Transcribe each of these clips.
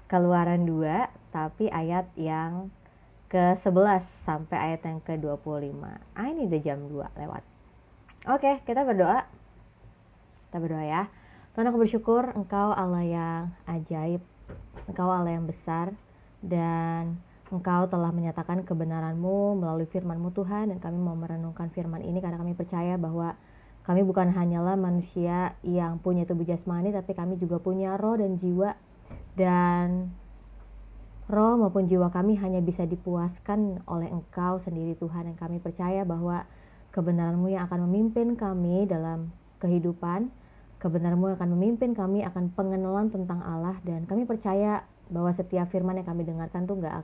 Keluaran 2, tapi ayat yang ke-11 sampai ayat yang ke-25. Ini udah jam 2 lewat. Oke, kita berdoa. Kita berdoa ya. Tuhan, aku bersyukur Engkau Allah yang ajaib, Engkau Allah yang besar, dan Engkau telah menyatakan kebenaran-Mu melalui firman-Mu Tuhan, dan kami mau merenungkan firman ini karena kami percaya bahwa kami bukan hanyalah manusia yang punya tubuh jasmani, tapi kami juga punya roh dan jiwa, dan roh maupun jiwa kami hanya bisa dipuaskan oleh Engkau sendiri Tuhan. Dan kami percaya bahwa kebenaran-Mu yang akan memimpin kami dalam kehidupan, kebenaran-Mu akan memimpin kami akan pengenalan tentang Allah. Dan kami percaya bahwa setiap firman yang kami dengarkan tuh gak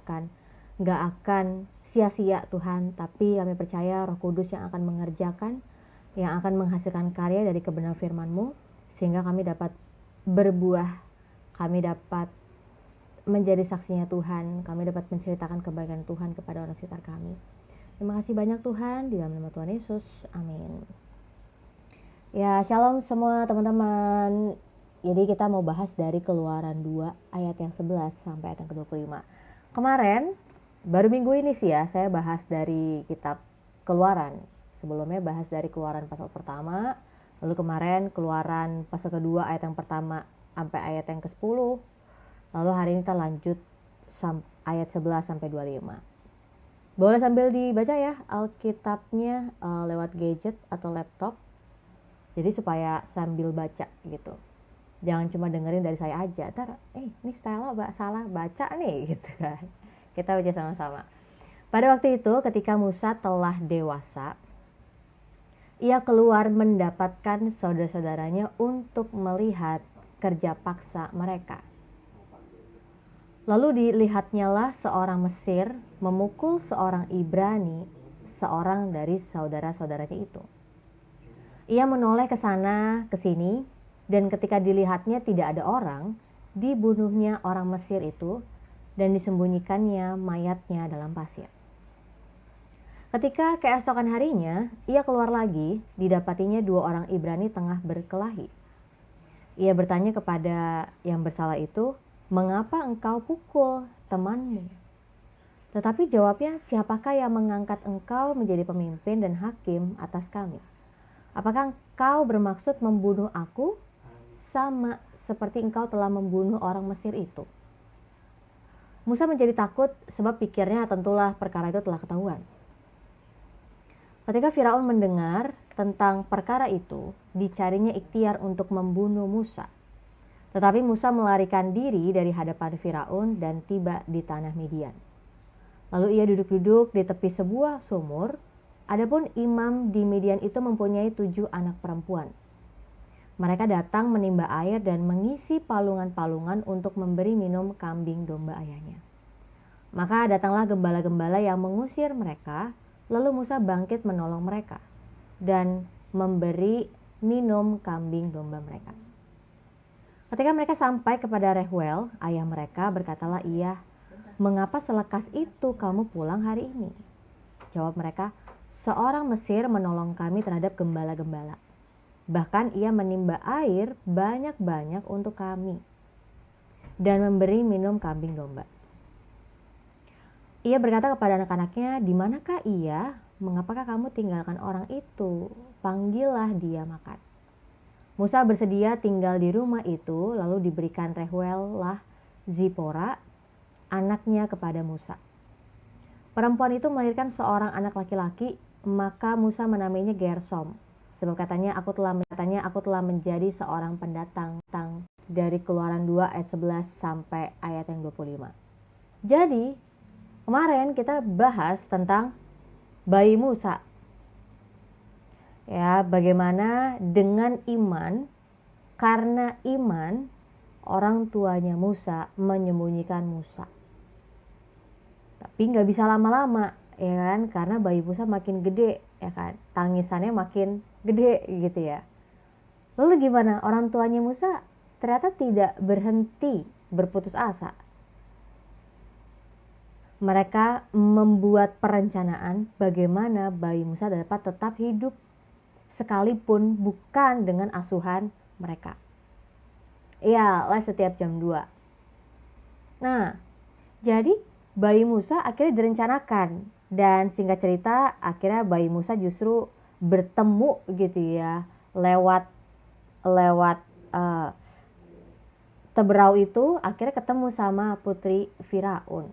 akan sia-sia Tuhan. Tapi kami percaya Roh Kudus yang akan mengerjakan, yang akan menghasilkan karya dari kebenaran firman-Mu, sehingga kami dapat berbuah, kami dapat menjadi saksinya Tuhan, kami dapat menceritakan kebaikan Tuhan kepada orang sekitar kami. Terima kasih banyak Tuhan, di dalam nama Tuhan Yesus, amin. Ya, shalom semua teman-teman. Jadi kita mau bahas dari Keluaran 2 ayat yang 11 sampai ayat yang ke-25. Kemarin, baru minggu ini sih ya, saya bahas dari kitab Keluaran. Sebelumnya bahas dari Keluaran pasal pertama, lalu kemarin Keluaran pasal kedua ayat yang pertama sampai ayat yang ke-10. Lalu hari ini kita lanjut ayat 11 sampai 25. Boleh sambil dibaca ya Alkitabnya lewat gadget atau laptop. Jadi supaya sambil baca gitu. Jangan cuma dengerin dari saya aja. Ntar, ini Stella salah baca nih gitu kan. Kita baca sama-sama. Pada waktu itu ketika Musa telah dewasa, ia keluar mendapatkan saudara-saudaranya untuk melihat kerja paksa mereka. Lalu dilihatnyalah seorang Mesir memukul seorang Ibrani, seorang dari saudara-saudaranya itu. Ia menoleh ke sana, ke sini, dan ketika dilihatnya tidak ada orang, dibunuhnya orang Mesir itu dan disembunyikannya mayatnya dalam pasir. Ketika keesokan harinya, ia keluar lagi, didapatinya 2 orang Ibrani tengah berkelahi. Ia bertanya kepada yang bersalah itu, "Mengapa engkau pukul temanmu?" Tetapi jawabnya, "Siapakah yang mengangkat engkau menjadi pemimpin dan hakim atas kami? Apakah engkau bermaksud membunuh aku sama seperti engkau telah membunuh orang Mesir itu?" Musa menjadi takut sebab pikirnya tentulah perkara itu telah ketahuan. Ketika Firaun mendengar tentang perkara itu, dicarinya ikhtiar untuk membunuh Musa. Tetapi Musa melarikan diri dari hadapan Firaun dan tiba di tanah Midian. Lalu ia duduk-duduk di tepi sebuah sumur. Adapun imam di Midian itu mempunyai 7 anak perempuan. Mereka datang menimba air dan mengisi palungan-palungan untuk memberi minum kambing domba ayahnya. Maka datanglah gembala-gembala yang mengusir mereka. Lalu Musa bangkit menolong mereka dan memberi minum kambing domba mereka. Ketika mereka sampai kepada Rehuel, ayah mereka, berkatalah ia, "Mengapa selekas itu kamu pulang hari ini?" Jawab mereka, "Seorang Mesir menolong kami terhadap gembala-gembala. Bahkan ia menimba air banyak-banyak untuk kami dan memberi minum kambing domba." Ia berkata kepada anak-anaknya, "Di manakah ia? Mengapakah kamu tinggalkan orang itu? Panggillah dia makan." Musa bersedia tinggal di rumah itu, lalu diberikan Rehuel lah Zipora, anaknya kepada Musa. Perempuan itu melahirkan seorang anak laki-laki, maka Musa menamainya Gersom. Sebab katanya aku telah menjadi seorang pendatang. Dari Keluaran 2 ayat 11 sampai ayat yang 25. Jadi, kemarin kita bahas tentang bayi Musa. Ya, bagaimana dengan iman, karena iman orang tuanya Musa menyembunyikan Musa. Tapi nggak bisa lama-lama, ya kan? Karena bayi Musa makin gede, ya kan? Tangisannya makin gede gitu ya. Lalu gimana? Orang tuanya Musa ternyata tidak berhenti berputus asa. Mereka membuat perencanaan bagaimana bayi Musa dapat tetap hidup sekalipun bukan dengan asuhan mereka. Iya, live setiap jam 2. Nah, jadi bayi Musa akhirnya direncanakan, dan singkat cerita akhirnya bayi Musa justru bertemu gitu ya lewat lewat uh, Teberau itu, akhirnya ketemu sama putri Firaun.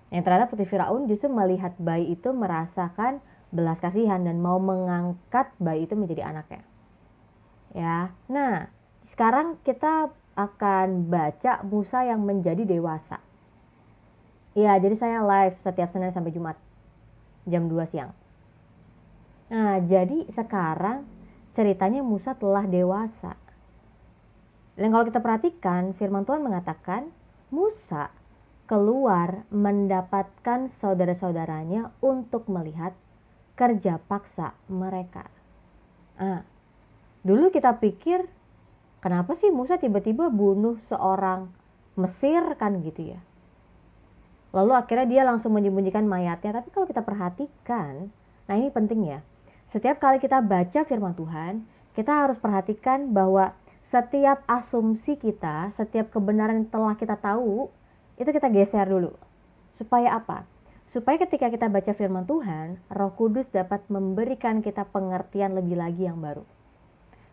Yang ternyata putri Firaun justru melihat bayi itu merasakan belas kasihan dan mau mengangkat bayi itu menjadi anaknya. Ya, nah sekarang kita akan baca Musa yang menjadi dewasa. Ya, jadi saya live setiap Senin sampai Jumat jam 2 siang. Nah, jadi sekarang ceritanya Musa telah dewasa. Dan kalau kita perhatikan, firman Tuhan mengatakan Musa keluar mendapatkan saudara-saudaranya untuk melihat kerja paksa mereka. Dulu kita pikir, kenapa sih Musa tiba-tiba bunuh seorang Mesir kan gitu ya. Lalu akhirnya dia langsung menyembunyikan mayatnya. Tapi kalau kita perhatikan, nah ini penting ya. Setiap kali kita baca firman Tuhan, kita harus perhatikan bahwa setiap asumsi kita, setiap kebenaran yang telah kita tahu, itu kita geser dulu. Supaya apa? Supaya ketika kita baca firman Tuhan, Roh Kudus dapat memberikan kita pengertian lebih lagi yang baru.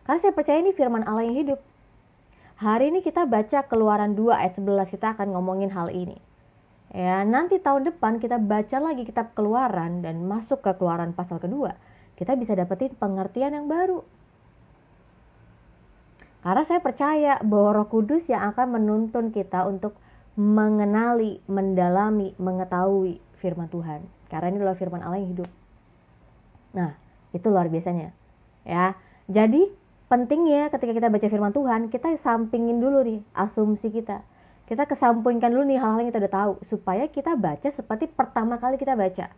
Karena saya percaya ini firman Allah yang hidup. Hari ini kita baca Keluaran 2 ayat 11, kita akan ngomongin hal ini. Ya, nanti tahun depan kita baca lagi kitab Keluaran dan masuk ke Keluaran pasal kedua. Kita bisa dapetin pengertian yang baru. Karena saya percaya bahwa Roh Kudus yang akan menuntun kita untuk mengenali, mendalami, mengetahui firman Tuhan. Karena ini adalah firman Allah yang hidup. Nah, itu luar biasanya. Ya, jadi pentingnya ketika kita baca firman Tuhan, kita sampingin dulu nih asumsi kita. Kita kesampingkan dulu nih hal-hal yang kita udah tahu. Supaya kita baca seperti pertama kali kita baca.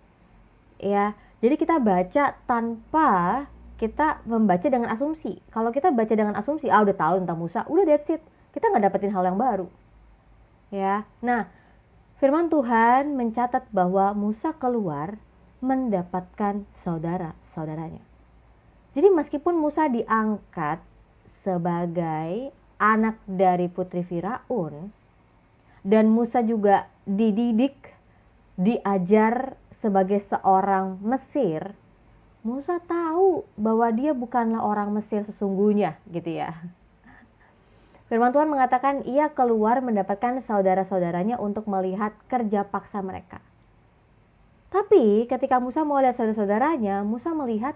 Ya, jadi kita baca tanpa kita membaca dengan asumsi. Kalau kita baca dengan asumsi, udah tahu tentang Musa, udah that's it. Kita nggak dapetin hal yang baru. Ya, nah firman Tuhan mencatat bahwa Musa keluar mendapatkan saudara-saudaranya. Jadi meskipun Musa diangkat sebagai anak dari putri Firaun, dan Musa juga dididik, diajar sebagai seorang Mesir, Musa tahu bahwa dia bukanlah orang Mesir sesungguhnya gitu ya. Firman Tuhan mengatakan ia keluar mendapatkan saudara-saudaranya untuk melihat kerja paksa mereka. Tapi ketika Musa mau lihat saudara-saudaranya, Musa melihat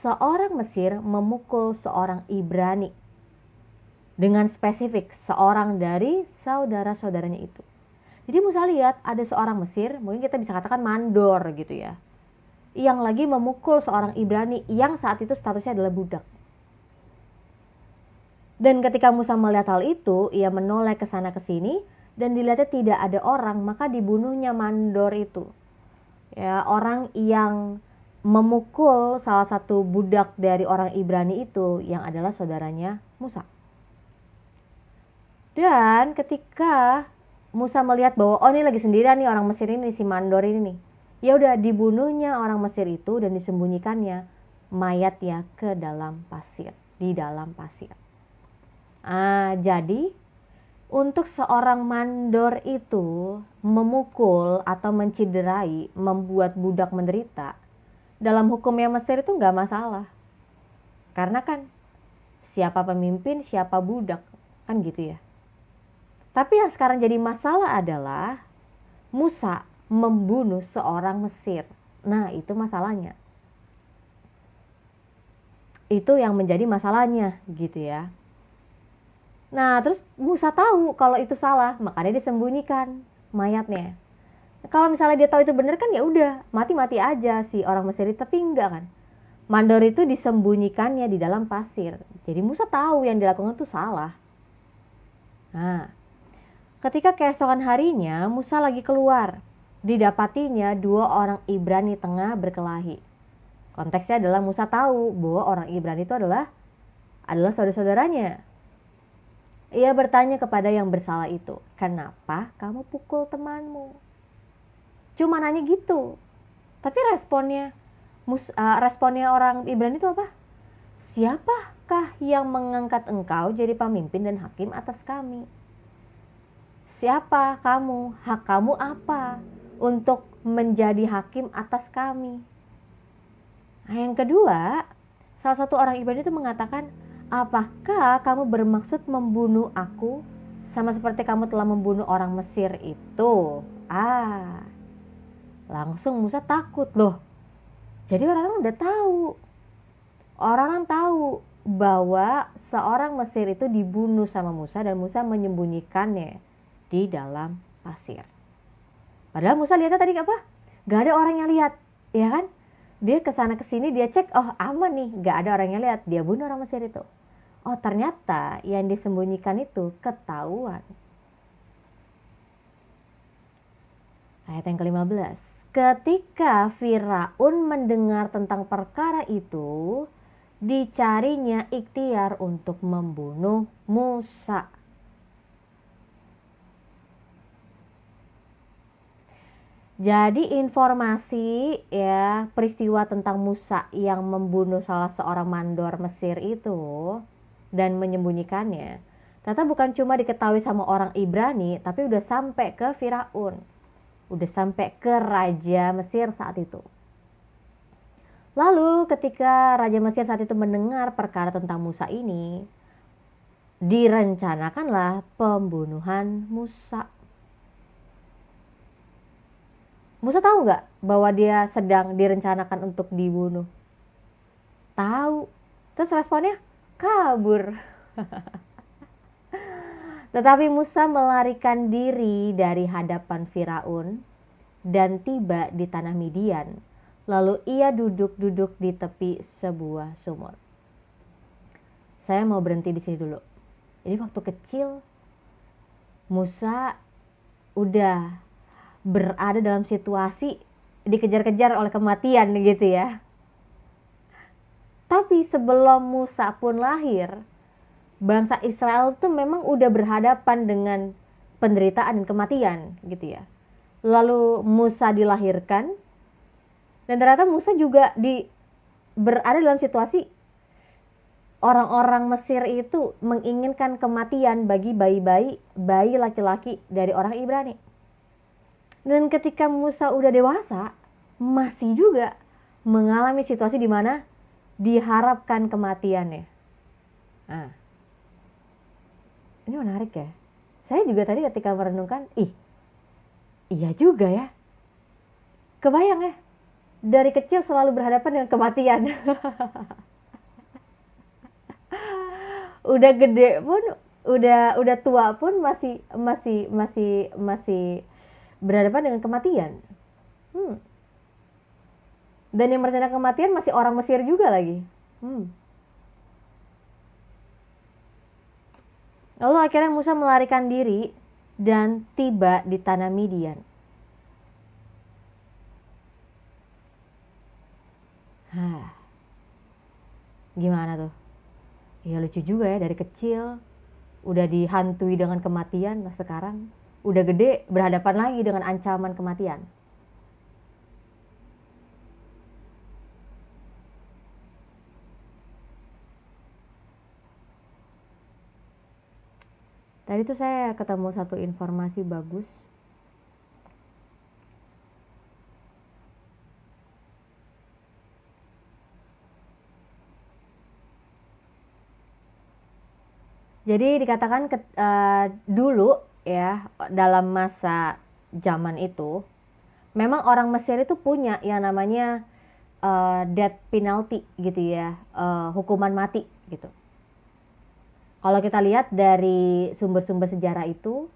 seorang Mesir memukul seorang Ibrani. Dengan spesifik seorang dari saudara-saudaranya itu. Jadi Musa lihat ada seorang Mesir, mungkin kita bisa katakan mandor gitu ya, yang lagi memukul seorang Ibrani yang saat itu statusnya adalah budak. Dan ketika Musa melihat hal itu, ia menoleh ke sana ke sini dan dilihatnya tidak ada orang, maka dibunuhnya mandor itu. Ya, orang yang memukul salah satu budak dari orang Ibrani itu yang adalah saudaranya Musa. Dan ketika Musa melihat bahwa ini lagi sendirian nih orang Mesir ini, si mandor ini nih. Ya udah dibunuhnya orang Mesir itu dan disembunyikannya mayatnya ke dalam pasir, di dalam pasir. Jadi untuk seorang mandor itu memukul atau menciderai, membuat budak menderita, dalam hukumnya Mesir itu nggak masalah. Karena kan siapa pemimpin, siapa budak, kan gitu ya. Tapi yang sekarang jadi masalah adalah Musa membunuh seorang Mesir. Nah, itu masalahnya. Itu yang menjadi masalahnya gitu ya. Nah, terus Musa tahu kalau itu salah, makanya disembunyikan mayatnya. Kalau misalnya dia tahu itu benar kan ya udah, mati-mati aja si orang Mesir itu, tapi enggak kan. Mandor itu disembunyikannya di dalam pasir. Jadi Musa tahu yang dilakukan itu salah. Nah, ketika keesokan harinya Musa lagi keluar, didapatinya dua orang Ibrani tengah berkelahi. Konteksnya adalah Musa tahu bahwa orang Ibrani itu adalah saudara-saudaranya. Ia bertanya kepada yang bersalah itu, "Kenapa kamu pukul temanmu?" Cuma nanya gitu. Tapi responnya orang Ibrani itu apa? "Siapakah yang mengangkat engkau jadi pemimpin dan hakim atas kami? Siapa kamu? Hak kamu apa untuk menjadi hakim atas kami? Nah, yang kedua, salah satu orang Ibrani itu mengatakan, apakah kamu bermaksud membunuh aku sama seperti kamu telah membunuh orang Mesir itu? Langsung Musa takut loh. Jadi orang-orang udah tahu. Orang-orang tahu bahwa seorang Mesir itu dibunuh sama Musa dan Musa menyembunyikannya di dalam pasir. Padahal Musa lihatnya tadi apa? Gak ada orang yang lihat, ya kan? Dia kesana kesini, dia cek, oh aman nih, gak ada orang yang lihat. Dia bunuh orang Mesir itu. Oh ternyata yang disembunyikan itu ketahuan. Ayat yang ke-15. Ketika Firaun mendengar tentang perkara itu, dicarinya ikhtiar untuk membunuh Musa. Jadi informasi ya peristiwa tentang Musa yang membunuh salah seorang mandor Mesir itu dan menyembunyikannya, ternyata bukan cuma diketahui sama orang Ibrani, tapi udah sampai ke Firaun, udah sampai ke Raja Mesir saat itu. Lalu ketika Raja Mesir saat itu mendengar perkara tentang Musa ini, direncanakanlah pembunuhan Musa. Musa tahu nggak bahwa dia sedang direncanakan untuk dibunuh? Tahu. Terus responnya kabur. Tetapi Musa melarikan diri dari hadapan Firaun dan tiba di tanah Midian. Lalu ia duduk-duduk di tepi sebuah sumur. Saya mau berhenti di sini dulu. Ini waktu kecil Musa udah berada dalam situasi dikejar-kejar oleh kematian gitu ya. Tapi sebelum Musa pun lahir, bangsa Israel tuh memang udah berhadapan dengan penderitaan dan kematian gitu ya. Lalu Musa dilahirkan dan ternyata Musa juga berada dalam situasi orang-orang Mesir itu menginginkan kematian bagi bayi laki-laki dari orang Ibrani. Dan ketika Musa udah dewasa, masih juga mengalami situasi di mana diharapkan kematiannya. Nah, ini menarik ya. Saya juga tadi ketika merenungkan, iya juga ya. Kebayang ya, dari kecil selalu berhadapan dengan kematian. Udah gede pun, udah tua pun masih berhadapan dengan kematian. Dan yang merencanakan kematian masih orang Mesir juga lagi. Lalu akhirnya Musa melarikan diri dan tiba di tanah Midian. Gimana tuh? Ya lucu juga ya, dari kecil udah dihantui dengan kematian, nah sekarang udah gede berhadapan lagi dengan ancaman kematian. Tadi tuh saya ketemu satu informasi bagus. Jadi dikatakan dulu ya, dalam masa zaman itu, memang orang Mesir itu punya yang namanya death penalty gitu ya, hukuman mati gitu. Kalau kita lihat dari sumber-sumber sejarah itu,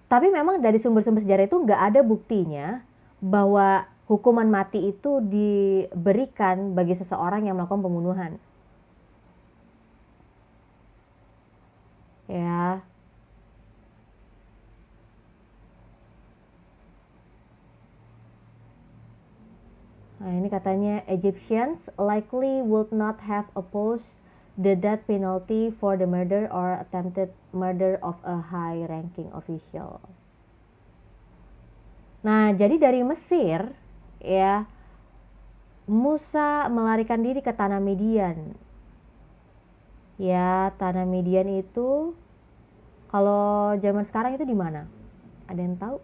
tapi memang dari sumber-sumber sejarah itu nggak ada buktinya bahwa hukuman mati itu diberikan bagi seseorang yang melakukan pembunuhan. Ya. Nah, ini katanya Egyptians likely would not have opposed the death penalty for the murder or attempted murder of a high-ranking official. Nah, jadi dari Mesir ya, Musa melarikan diri ke tanah Midian. Ya, tanah Midian itu Kalau zaman sekarang itu di mana? Ada yang tahu?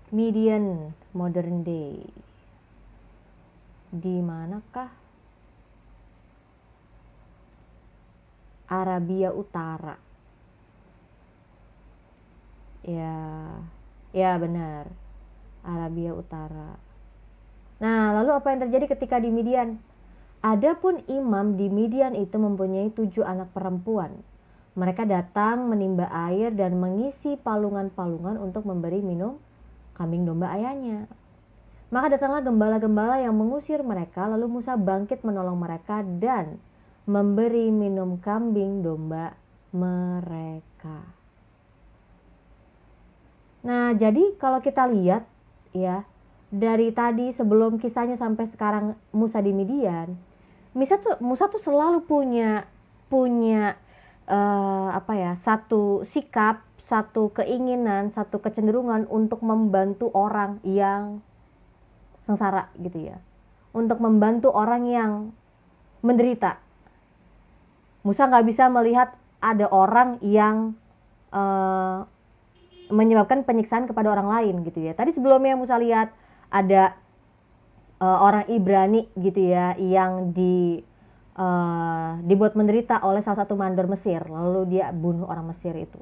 Midian modern day. Di manakah? Arabia Utara. Ya benar. Arabia Utara. Nah, lalu apa yang terjadi ketika di Midian? Adapun imam di Midian itu mempunyai 7 anak perempuan. Mereka datang menimba air dan mengisi palungan-palungan untuk memberi minum kambing domba ayahnya. Maka datanglah gembala-gembala yang mengusir mereka, lalu Musa bangkit menolong mereka dan memberi minum kambing domba mereka. Nah, jadi kalau kita lihat ya, dari tadi sebelum kisahnya sampai sekarang Musa di Midian, Musa tuh selalu punya satu sikap, satu keinginan, satu kecenderungan untuk membantu orang yang sengsara gitu ya, untuk membantu orang yang menderita. Musa nggak bisa melihat ada orang yang menyebabkan penyiksaan kepada orang lain gitu ya. Tadi sebelumnya Musa lihat ada orang Ibrani gitu ya yang dibuat menderita oleh salah satu mandor Mesir, lalu dia bunuh orang Mesir itu.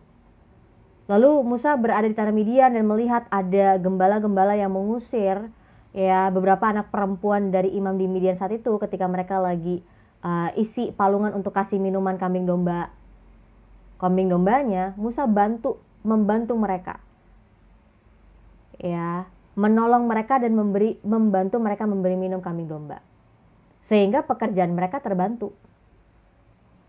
Lalu Musa berada di tanah Midian dan melihat ada gembala-gembala yang mengusir ya beberapa anak perempuan dari imam di Midian saat itu ketika mereka lagi isi palungan untuk kasih minuman kambing dombanya. Musa membantu mereka ya, menolong mereka dan membantu mereka memberi minum kambing domba sehingga pekerjaan mereka terbantu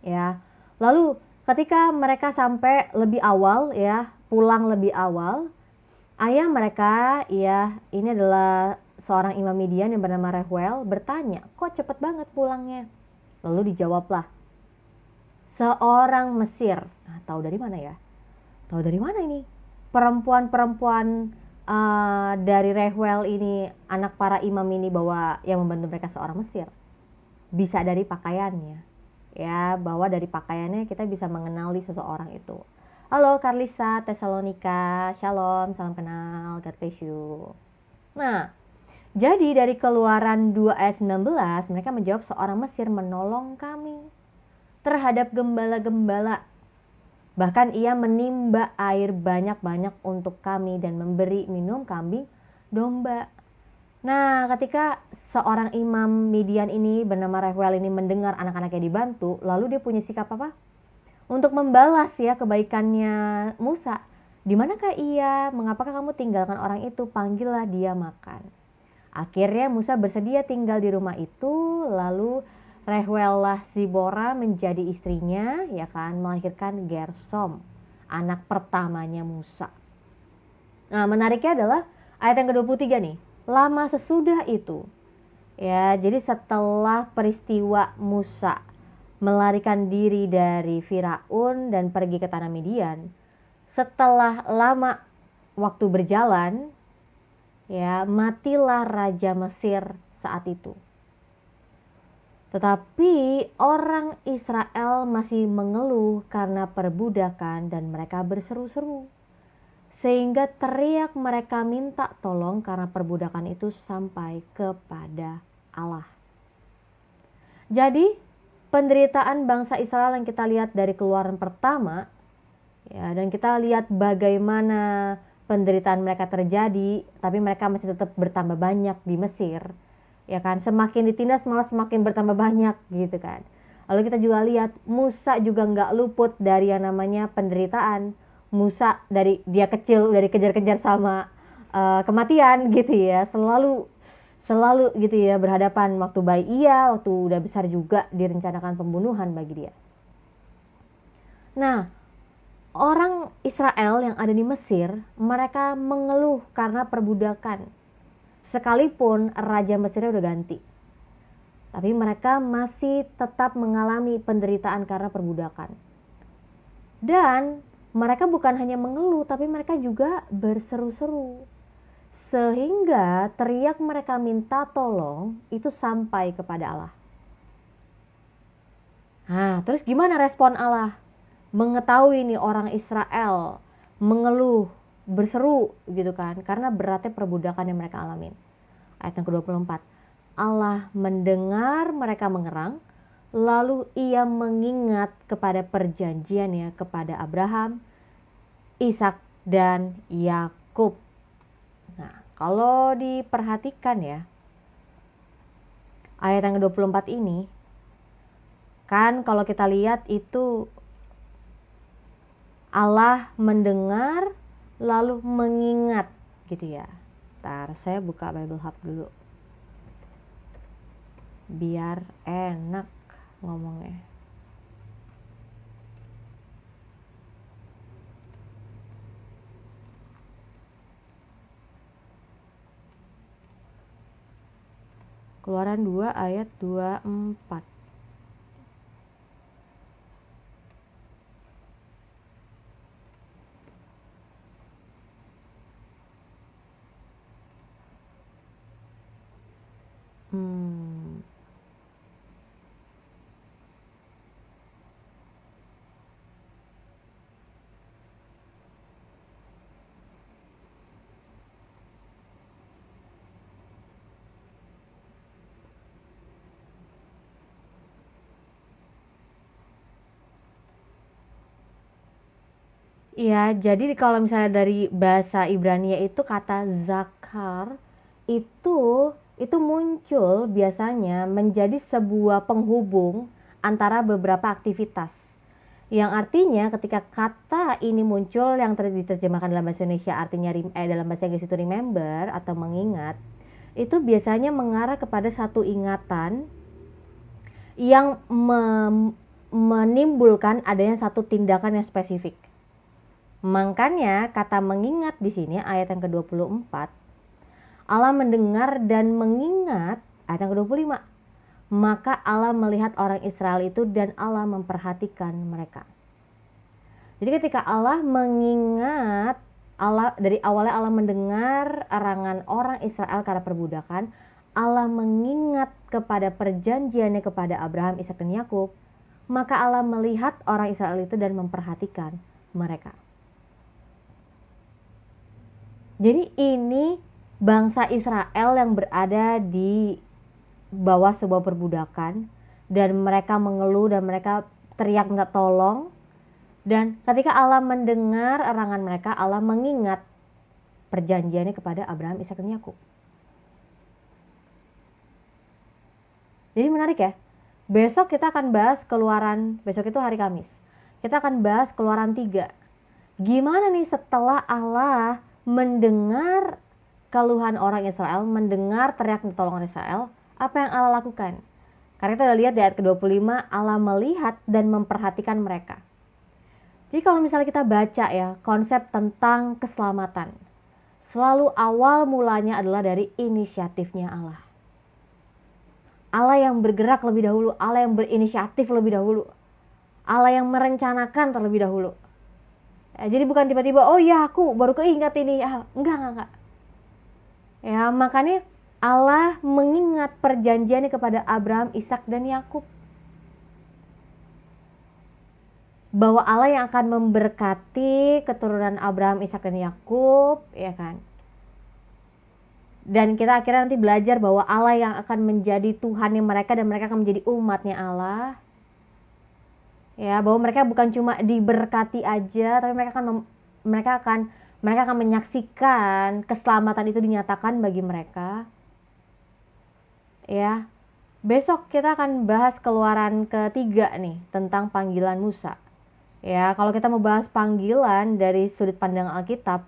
ya. Lalu ketika mereka sampai lebih awal ya, pulang lebih awal, ayah mereka ya, ini adalah seorang imam Midian yang bernama Reuel, bertanya, kok cepet banget pulangnya? Lalu dijawablah, seorang Mesir. Nah, tahu dari mana ya? Tahu dari mana ini? Perempuan-perempuan dari Reuel ini, anak para imam ini, bahwa yang membantu mereka seorang Mesir. Bisa dari pakaiannya. Ya, bahwa dari pakaiannya kita bisa mengenali seseorang itu. Halo Karlisa, Tesalonika, Shalom, salam kenal, God bless you. Nah, jadi dari Keluaran 2 ayat 19, mereka menjawab, seorang Mesir menolong kami terhadap gembala-gembala. Bahkan ia menimba air banyak-banyak untuk kami dan memberi minum kambing domba. Nah, ketika seorang imam Midian ini bernama Reuel ini mendengar anak-anaknya dibantu, lalu dia punya sikap apa? Untuk membalas ya kebaikannya Musa. Di manakah ia? Mengapakah kamu tinggalkan orang itu? Panggillah dia makan. Akhirnya Musa bersedia tinggal di rumah itu, lalu Reuel lah Zibora menjadi istrinya, ya kan, melahirkan Gersom, anak pertamanya Musa. Nah, menariknya adalah ayat yang ke-23 nih. Lama sesudah itu, ya, jadi setelah peristiwa Musa melarikan diri dari Firaun dan pergi ke tanah Midian, setelah lama waktu berjalan, ya, matilah Raja Mesir saat itu. Tetapi orang Israel masih mengeluh karena perbudakan dan mereka berseru-seru. Sehingga teriak mereka minta tolong karena perbudakan itu sampai kepada Allah. Jadi penderitaan bangsa Israel yang kita lihat dari Keluaran pertama, ya, dan kita lihat bagaimana penderitaan mereka terjadi, tapi mereka masih tetap bertambah banyak di Mesir, ya kan? Semakin ditindas malah semakin bertambah banyak gitu kan. Lalu kita juga lihat Musa juga nggak luput dari yang namanya penderitaan. Musa dari dia kecil udah dikejar-kejar sama kematian gitu ya, selalu gitu ya berhadapan. Waktu bayi iya, waktu udah besar juga direncanakan pembunuhan bagi dia. Nah, orang Israel yang ada di Mesir, mereka mengeluh karena perbudakan. Sekalipun Raja Mesirnya udah ganti, tapi mereka masih tetap mengalami penderitaan karena perbudakan. Dan mereka bukan hanya mengeluh, tapi mereka juga berseru-seru. Sehingga teriak mereka minta tolong itu sampai kepada Allah. Nah, terus gimana respon Allah? Mengetahui nih orang Israel mengeluh, berseru gitu kan, karena beratnya perbudakan yang mereka alamin. Ayat yang ke-24. Allah mendengar mereka mengerang, lalu ia mengingat kepada perjanjiannya kepada Abraham, Ishak dan Yakub. Nah, kalau diperhatikan ya, ayat yang ke-24 ini, kan kalau kita lihat itu Allah mendengar lalu mengingat gitu ya. Ntar saya buka Bible Hub dulu biar enak ngomongnya. Keluaran 2 ayat 24. Iya, jadi kalau misalnya dari bahasa Ibrani itu kata zakar itu muncul biasanya menjadi sebuah penghubung antara beberapa aktivitas. Yang artinya ketika kata ini muncul yang diterjemahkan dalam bahasa Indonesia artinya dalam bahasa Inggris itu remember atau mengingat, itu biasanya mengarah kepada satu ingatan yang menimbulkan adanya satu tindakan yang spesifik. Makanya kata mengingat di sini ayat yang ke-24, Allah mendengar dan mengingat, ayat yang ke-25, maka Allah melihat orang Israel itu dan Allah memperhatikan mereka. Jadi ketika Allah mengingat, dari awalnya Allah mendengar erangan orang Israel karena perbudakan, Allah mengingat kepada perjanjiannya kepada Abraham, Ishak dan Yakub, maka Allah melihat orang Israel itu dan memperhatikan mereka. Jadi ini bangsa Israel yang berada di bawah sebuah perbudakan dan mereka mengeluh dan mereka teriak minta tolong, dan ketika Allah mendengar erangan mereka, Allah mengingat perjanjiannya kepada Abraham, Ishak dan Yakub. Jadi menarik ya. Besok kita akan bahas Keluaran, besok itu hari Kamis. Kita akan bahas Keluaran 3. Gimana nih setelah Allah mendengar keluhan orang Israel, mendengar teriak minta tolong orang Israel, apa yang Allah lakukan? Karena kita udah lihat di ayat ke-25, Allah melihat dan memperhatikan mereka. Jadi kalau misalnya kita baca ya, konsep tentang keselamatan, selalu awal mulanya adalah dari inisiatifnya Allah. Allah yang bergerak lebih dahulu, Allah yang berinisiatif lebih dahulu, Allah yang merencanakan terlebih dahulu. Jadi bukan tiba-tiba, oh ya aku baru keingat ini. Enggak. Ya, makanya Allah mengingat perjanjiannya kepada Abraham, Ishak dan Yakub. Bahwa Allah yang akan memberkati keturunan Abraham, Ishak dan Yakub, ya kan? Dan kita akhirnya nanti belajar bahwa Allah yang akan menjadi Tuhannya mereka dan mereka akan menjadi umatnya Allah. Ya, bahwa mereka bukan cuma diberkati aja, tapi mereka akan menyaksikan keselamatan itu dinyatakan bagi mereka. Ya. Besok kita akan bahas Keluaran ketiga nih tentang panggilan Musa. Ya, kalau kita mau bahas panggilan dari sudut pandang Alkitab,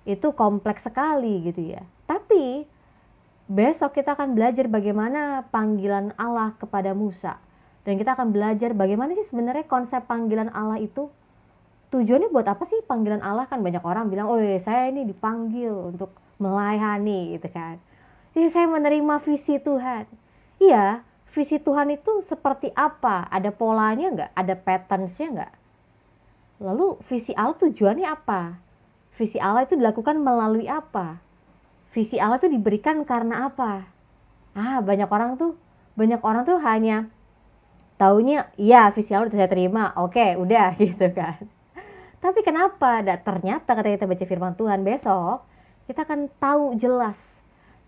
itu kompleks sekali gitu ya. Tapi besok kita akan belajar bagaimana panggilan Allah kepada Musa. Dan kita akan belajar bagaimana sih sebenarnya konsep panggilan Allah itu. Tujuannya buat apa sih panggilan Allah? Kan banyak orang bilang, oh ya, saya ini dipanggil untuk melayani gitu kan. Jadi saya menerima visi Tuhan. Iya, visi Tuhan itu seperti apa? Ada polanya nggak? Ada patterns-nya nggak? Lalu visi Allah tujuannya apa? Visi Allah itu dilakukan melalui apa? Visi Allah itu diberikan karena apa? Banyak orang tuh hanya Taunya, iya visi Allah udah saya terima, oke udah gitu kan. Tapi kenapa? Ternyata ketika kita baca firman Tuhan besok, kita akan tahu jelas.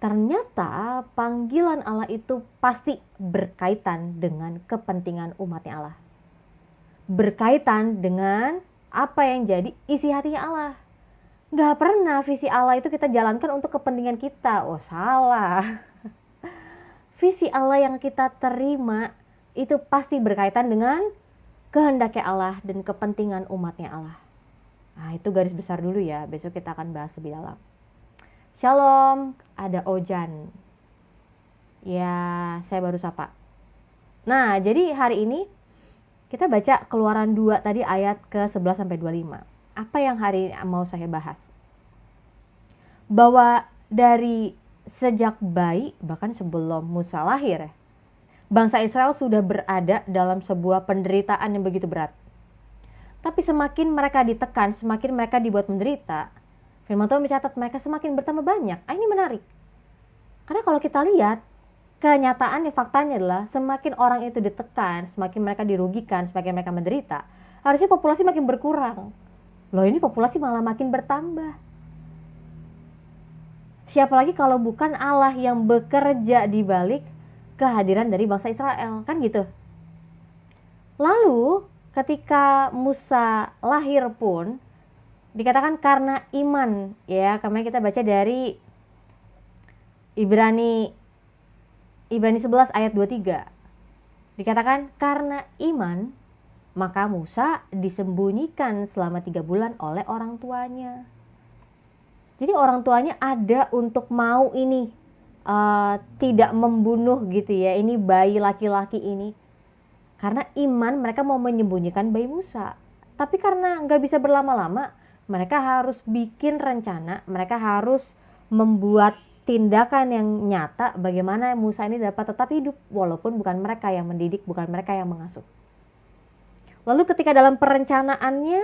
Ternyata panggilan Allah itu pasti berkaitan dengan kepentingan umatnya Allah. Berkaitan dengan apa yang jadi isi hatinya Allah. Gak pernah visi Allah itu kita jalankan untuk kepentingan kita. Oh salah. Visi Allah yang kita terima itu pasti berkaitan dengan kehendaknya Allah dan kepentingan umatnya Allah. Nah itu garis besar dulu ya, besok kita akan bahas lebih dalam. Shalom, ada Ojan. Ya, saya baru sapa. Nah, jadi hari ini kita baca Keluaran 2 tadi ayat ke-11 sampai 25. Apa yang hari ini mau saya bahas? Bahwa dari sejak bayi, bahkan sebelum Musa lahir, bangsa Israel sudah berada dalam sebuah penderitaan yang begitu berat. Tapi semakin mereka ditekan, semakin mereka dibuat menderita, firman Tuhan mencatat mereka semakin bertambah banyak. Ini menarik. Karena kalau kita lihat, kenyataannya, faktanya adalah semakin orang itu ditekan, semakin mereka dirugikan, semakin mereka menderita, harusnya populasi makin berkurang. Loh ini populasi malah makin bertambah. Siapa lagi kalau bukan Allah yang bekerja di balik kehadiran dari bangsa Israel, kan gitu. Lalu ketika Musa lahir pun dikatakan karena iman, ya, kemarin kita baca dari Ibrani 11 ayat 23. Dikatakan karena iman maka Musa disembunyikan selama 3 bulan oleh orang tuanya. Jadi orang tuanya ada untuk mau ini tidak membunuh gitu ya, ini bayi laki-laki ini. Karena iman mereka mau menyembunyikan bayi Musa. Tapi karena nggak bisa berlama-lama, mereka harus bikin rencana, mereka harus membuat tindakan yang nyata bagaimana Musa ini dapat tetap hidup walaupun bukan mereka yang mendidik, bukan mereka yang mengasuh. Lalu ketika dalam perencanaannya,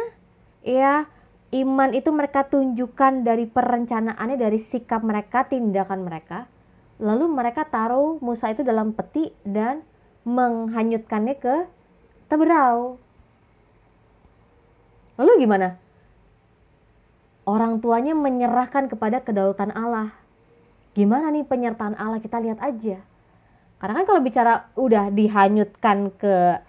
ya iman itu mereka tunjukkan dari perencanaannya, dari sikap mereka, tindakan mereka. Lalu mereka taruh Musa itu dalam peti dan menghanyutkannya ke teberau. Lalu gimana? Orang tuanya menyerahkan kepada kedaulatan Allah. Gimana nih penyertaan Allah? Kita lihat aja. Karena kan kalau bicara udah dihanyutkan ke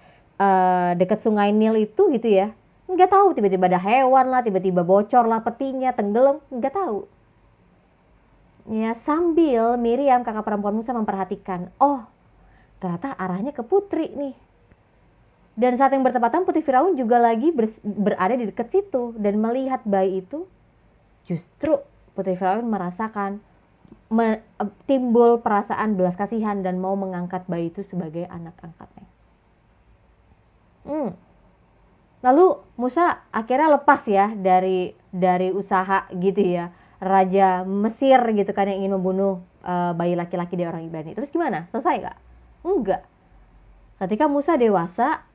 dekat sungai Nil itu gitu ya, nggak tahu tiba-tiba ada hewan lah, tiba-tiba bocor lah petinya, tenggelam, nggak tahu. Ya sambil Miriam kakak perempuan Musa memperhatikan, oh ternyata arahnya ke putri nih. Dan saat yang bertepatan putri Firaun juga lagi berada di dekat situ dan melihat bayi itu. Justru putri Firaun merasakan timbul perasaan belas kasihan dan mau mengangkat bayi itu sebagai anak angkatnya. Lalu Musa akhirnya lepas ya dari usaha gitu ya, raja Mesir gitu kan yang ingin membunuh bayi laki-laki dari orang Ibrani. Terus gimana? Selesai nggak? Enggak. Ketika Musa dewasa,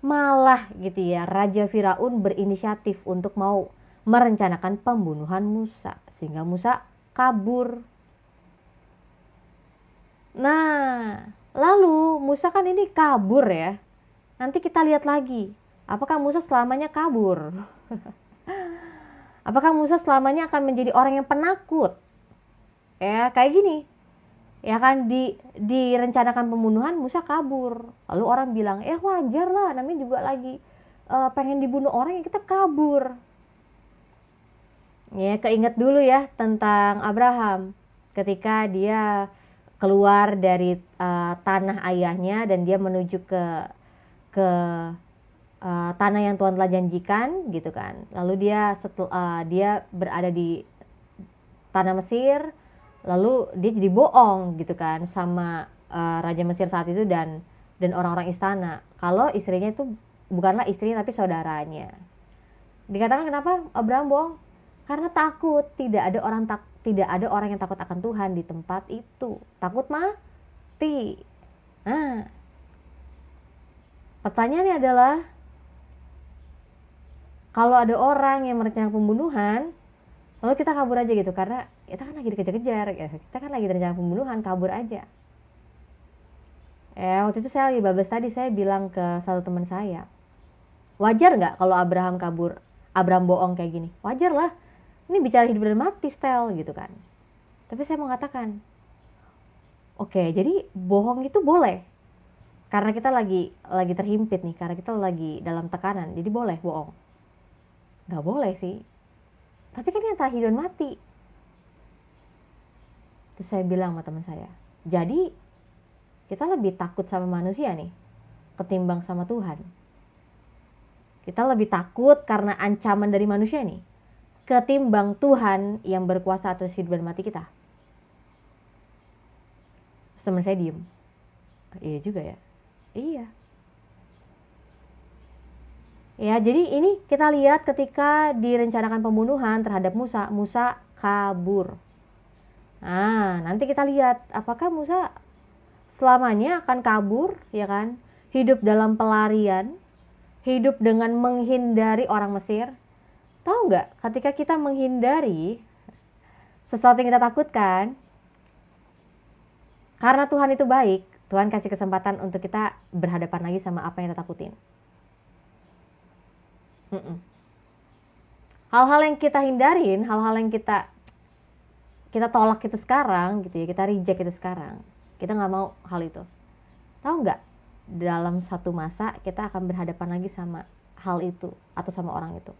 malah gitu ya, Raja Firaun berinisiatif untuk mau merencanakan pembunuhan Musa, sehingga Musa kabur. Nah, lalu Musa kan ini kabur ya. Nanti kita lihat lagi, apakah Musa selamanya kabur? Apakah Musa selamanya akan menjadi orang yang penakut? Ya, kayak gini. Ya kan direncanakan pembunuhan, Musa kabur. Lalu orang bilang, wajar lah, namanya juga lagi pengen dibunuh orang, ya kita kabur. Ya, keinget dulu ya tentang Abraham ketika dia keluar dari tanah ayahnya dan dia menuju ke tanah yang Tuhan telah janjikan gitu kan. Lalu dia berada di tanah Mesir, lalu dia jadi bohong gitu kan sama Raja Mesir saat itu dan orang-orang istana kalau istrinya itu bukanlah istrinya tapi saudaranya. Dikatakan kenapa Abraham bohong? Karena takut, tidak ada orang yang takut akan Tuhan di tempat itu. Takut mati. Nah, pertanyaannya adalah, kalau ada orang yang merencanakan pembunuhan, lalu kita kabur aja gitu, karena kita kan lagi dikejar-kejar, kita kan lagi rencana pembunuhan, kabur aja. Waktu itu saya lagi bablas tadi, saya bilang ke satu teman saya, wajar nggak kalau Abraham kabur, Abraham bohong kayak gini? Wajar lah, ini bicara hidup dan mati style gitu kan. Tapi saya mau katakan, oke, jadi bohong itu boleh. Karena kita lagi terhimpit nih, karena kita lagi dalam tekanan, jadi boleh bohong. Nggak boleh sih. Tapi kan yang antara hidup dan mati. Terus saya bilang sama teman saya, jadi kita lebih takut sama manusia nih, ketimbang sama Tuhan. Kita lebih takut karena ancaman dari manusia nih, ketimbang Tuhan yang berkuasa atas hidup dan mati kita. Terus teman saya diem. Iya juga ya. Iya. Ya, jadi ini kita lihat ketika direncanakan pembunuhan terhadap Musa, Musa kabur. Nah, nanti kita lihat apakah Musa selamanya akan kabur, ya kan? Hidup dalam pelarian, hidup dengan menghindari orang Mesir. Tahu nggak, ketika kita menghindari sesuatu yang kita takutkan, karena Tuhan itu baik, Tuhan kasih kesempatan untuk kita berhadapan lagi sama apa yang kita takutin. Hal-hal yang kita hindarin, hal-hal yang kita tolak itu sekarang gitu ya, kita reject itu sekarang, kita nggak mau hal itu. Tahu nggak, dalam satu masa kita akan berhadapan lagi sama hal itu atau sama orang itu.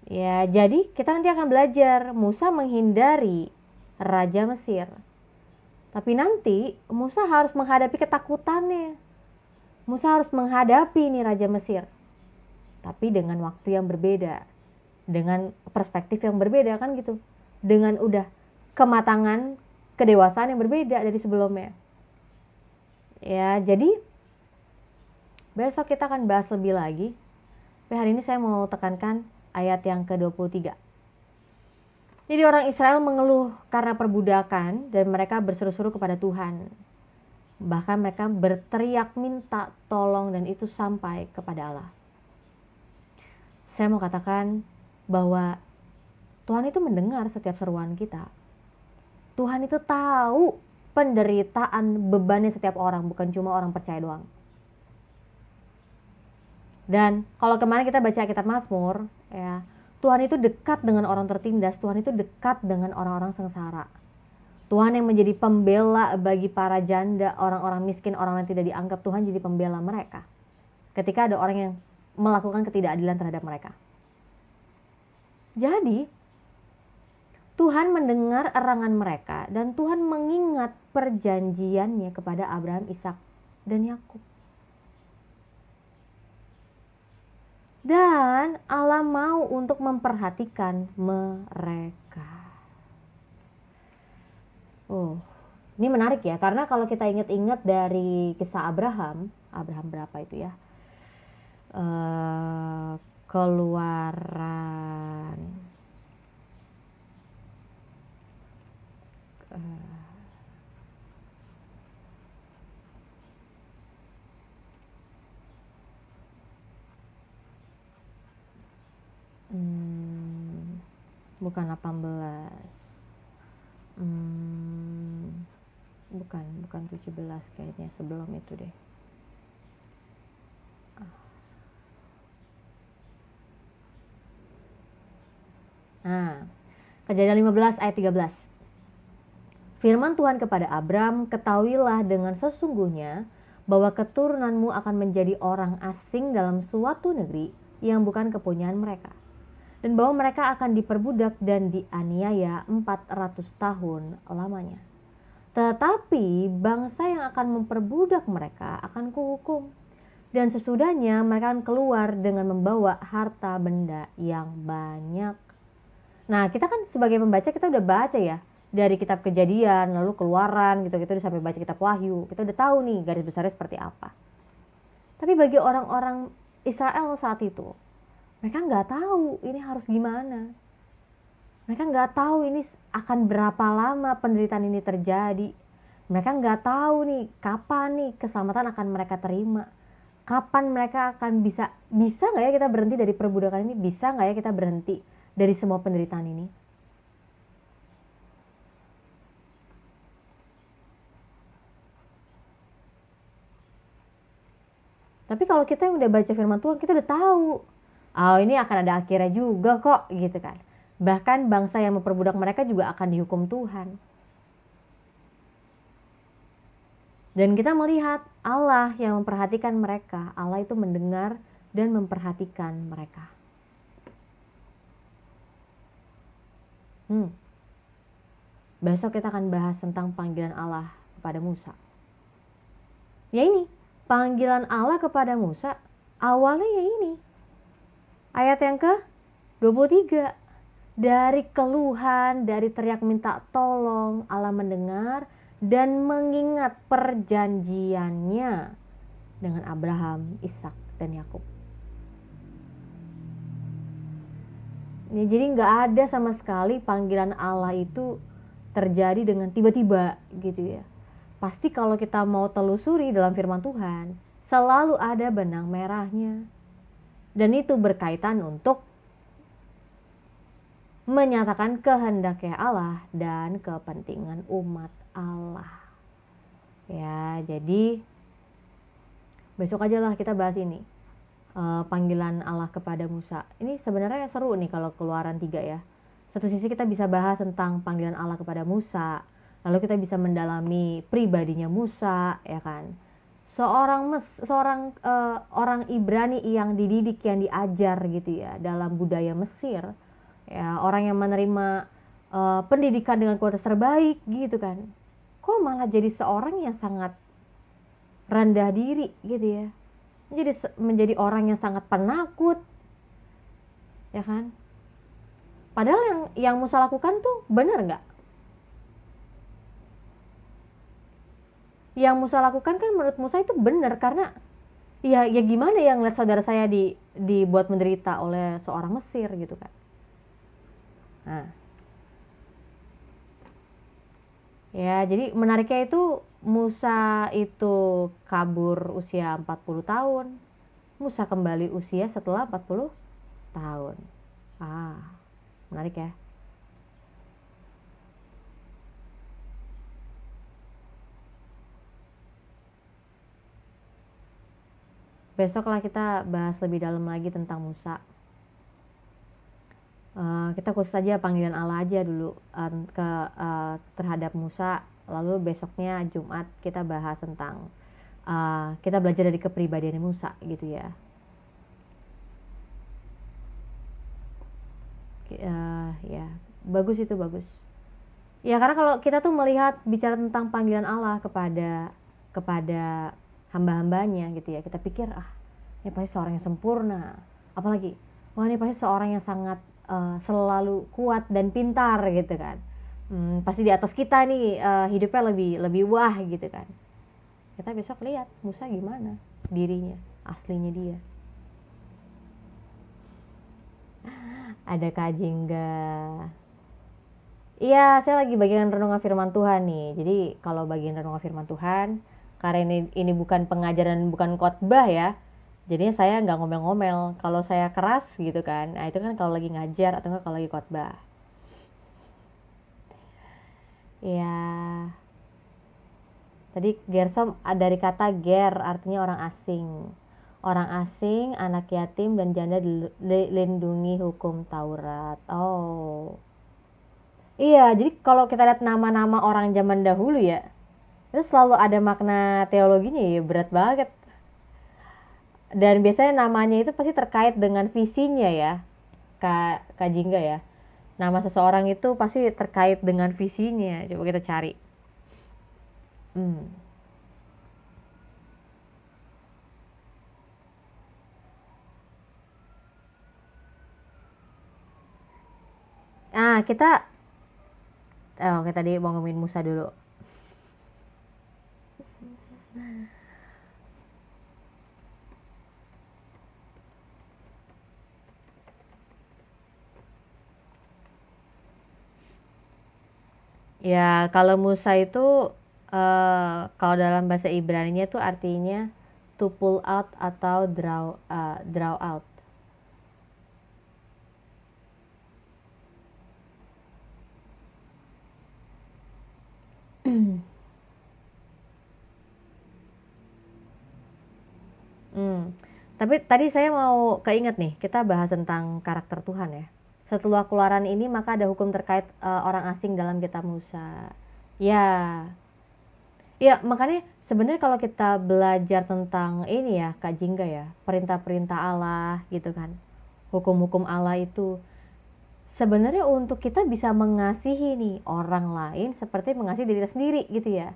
Ya, jadi kita nanti akan belajar Musa menghindari Raja Mesir. Tapi nanti Musa harus menghadapi ketakutannya. Musa harus menghadapi nih Raja Mesir. Tapi dengan waktu yang berbeda. Dengan perspektif yang berbeda kan gitu. Dengan udah kematangan, kedewasaan yang berbeda dari sebelumnya. Ya, jadi besok kita akan bahas lebih lagi. Tapi hari ini saya mau tekankan ayat yang ke-23. Jadi orang Israel mengeluh karena perbudakan dan mereka berseru-seru kepada Tuhan. Bahkan mereka berteriak minta tolong dan itu sampai kepada Allah. Saya mau katakan bahwa Tuhan itu mendengar setiap seruan kita. Tuhan itu tahu penderitaan, bebannya setiap orang, bukan cuma orang percaya doang. Dan kalau kemarin kita baca kitab Mazmur, ya, Tuhan itu dekat dengan orang tertindas, Tuhan itu dekat dengan orang-orang sengsara. Tuhan yang menjadi pembela bagi para janda, orang-orang miskin, orang yang tidak dianggap, Tuhan jadi pembela mereka. Ketika ada orang yang melakukan ketidakadilan terhadap mereka. Jadi, Tuhan mendengar erangan mereka dan Tuhan mengingat perjanjiannya kepada Abraham, Ishak, dan Yakub. Dan Allah mau untuk memperhatikan mereka. Ini menarik ya, karena kalau kita ingat-ingat dari kisah Abraham berapa itu ya? Keluaran bukan 18. Bukan 17 kayaknya, sebelum itu deh. Nah, Kejadian 15 ayat 13. Firman Tuhan kepada Abram, ketahuilah dengan sesungguhnya bahwa keturunanmu akan menjadi orang asing dalam suatu negeri yang bukan kepunyaan mereka. Dan bahwa mereka akan diperbudak dan dianiaya 400 tahun lamanya. Tetapi bangsa yang akan memperbudak mereka akan kuhukum. Dan sesudahnya mereka akan keluar dengan membawa harta benda yang banyak. Nah, kita kan sebagai pembaca kita udah baca ya. Dari kitab Kejadian, lalu Keluaran gitu-gitu sampai baca kitab Wahyu. Kita udah tahu nih garis besarnya seperti apa. Tapi bagi orang-orang Israel saat itu, mereka nggak tahu ini harus gimana. Mereka nggak tahu ini akan berapa lama penderitaan ini terjadi. Mereka nggak tahu nih kapan nih keselamatan akan mereka terima. Kapan mereka akan bisa nggak ya kita berhenti dari perbudakan ini? Bisa nggak ya kita berhenti dari semua penderitaan ini? Tapi kalau kita yang udah baca firman Tuhan, kita udah tahu, oh ini akan ada akhirnya juga kok gitu kan. Bahkan bangsa yang memperbudak mereka juga akan dihukum Tuhan. Dan kita melihat Allah yang memperhatikan mereka. Allah itu mendengar dan memperhatikan mereka. Besok kita akan bahas tentang panggilan Allah kepada Musa. Ya ini, panggilan Allah kepada Musa awalnya ya ini. Ayat yang ke-23. Dari keluhan, dari teriak minta tolong, Allah mendengar dan mengingat perjanjiannya dengan Abraham, Ishak, dan Yakub. Ya, jadi nggak ada sama sekali panggilan Allah itu terjadi dengan tiba-tiba gitu ya. Pasti kalau kita mau telusuri dalam firman Tuhan, selalu ada benang merahnya. Dan itu berkaitan untuk menyatakan kehendaknya Allah dan kepentingan umat Allah. Ya, jadi besok aja lah kita bahas ini. Panggilan Allah kepada Musa. Ini sebenarnya seru nih kalau Keluaran 3 ya. Satu sisi kita bisa bahas tentang panggilan Allah kepada Musa. Lalu kita bisa mendalami pribadinya Musa, ya kan. Seorang orang Ibrani yang dididik, yang diajar gitu ya dalam budaya Mesir. Ya, orang yang menerima pendidikan dengan kualitas terbaik gitu kan. Kok malah jadi seorang yang sangat rendah diri gitu ya. Menjadi orang yang sangat penakut, ya kan? Padahal yang Musa lakukan tuh benar nggak? Yang Musa lakukan kan menurut Musa itu benar, karena ya gimana ya ngeliat saudara saya dibuat menderita oleh seorang Mesir gitu kan? Nah, ya jadi menariknya itu Musa itu kabur usia 40 tahun. Musa kembali usia setelah 40 tahun. Menarik ya. Besoklah kita bahas lebih dalam lagi tentang Musa. Kita khusus saja panggilan Allah aja dulu terhadap Musa. Lalu besoknya Jumat kita bahas tentang kita belajar dari kepribadian Musa gitu ya. Ya bagus, itu bagus ya, karena kalau kita tuh melihat bicara tentang panggilan Allah kepada hamba-hambanya gitu ya, kita pikir ini pasti seorang yang sempurna, apalagi ini pasti seorang yang sangat selalu kuat dan pintar gitu kan. Pasti di atas kita nih hidupnya lebih wah gitu kan. Kita besok lihat Musa gimana dirinya, aslinya dia. Ada Kak Jingga. Iya, saya lagi bagian renungan firman Tuhan nih. Jadi kalau bagian renungan firman Tuhan, karena ini bukan pengajaran, bukan khotbah ya. Jadinya saya nggak ngomel-ngomel. Kalau saya keras gitu kan, nah itu kan kalau lagi ngajar atau enggak kalau lagi khotbah. Ya. Tadi Gersom dari kata ger, artinya orang asing. Orang asing, anak yatim dan janda dilindungi hukum Taurat. Oh. Iya, jadi kalau kita lihat nama-nama orang zaman dahulu ya, itu selalu ada makna teologinya ya, berat banget. Dan biasanya namanya itu pasti terkait dengan visinya ya, Kak Jingga ya. Nama seseorang itu pasti terkait dengan visinya. Coba kita cari. Oke, tadi mau ngomongin Musa dulu. Ya, kalau Musa itu kalau dalam bahasa Ibrani-nya itu artinya to pull out atau draw out. Tapi tadi saya mau keinget nih, kita bahas tentang karakter Tuhan ya. Setelah keluaran ini maka ada hukum terkait orang asing dalam kitab Musa. Ya, ya makanya sebenarnya kalau kita belajar tentang ini ya Kak Jingga ya, perintah-perintah Allah gitu kan, hukum-hukum Allah itu sebenarnya untuk kita bisa mengasihi nih orang lain seperti mengasihi diri kita sendiri gitu ya.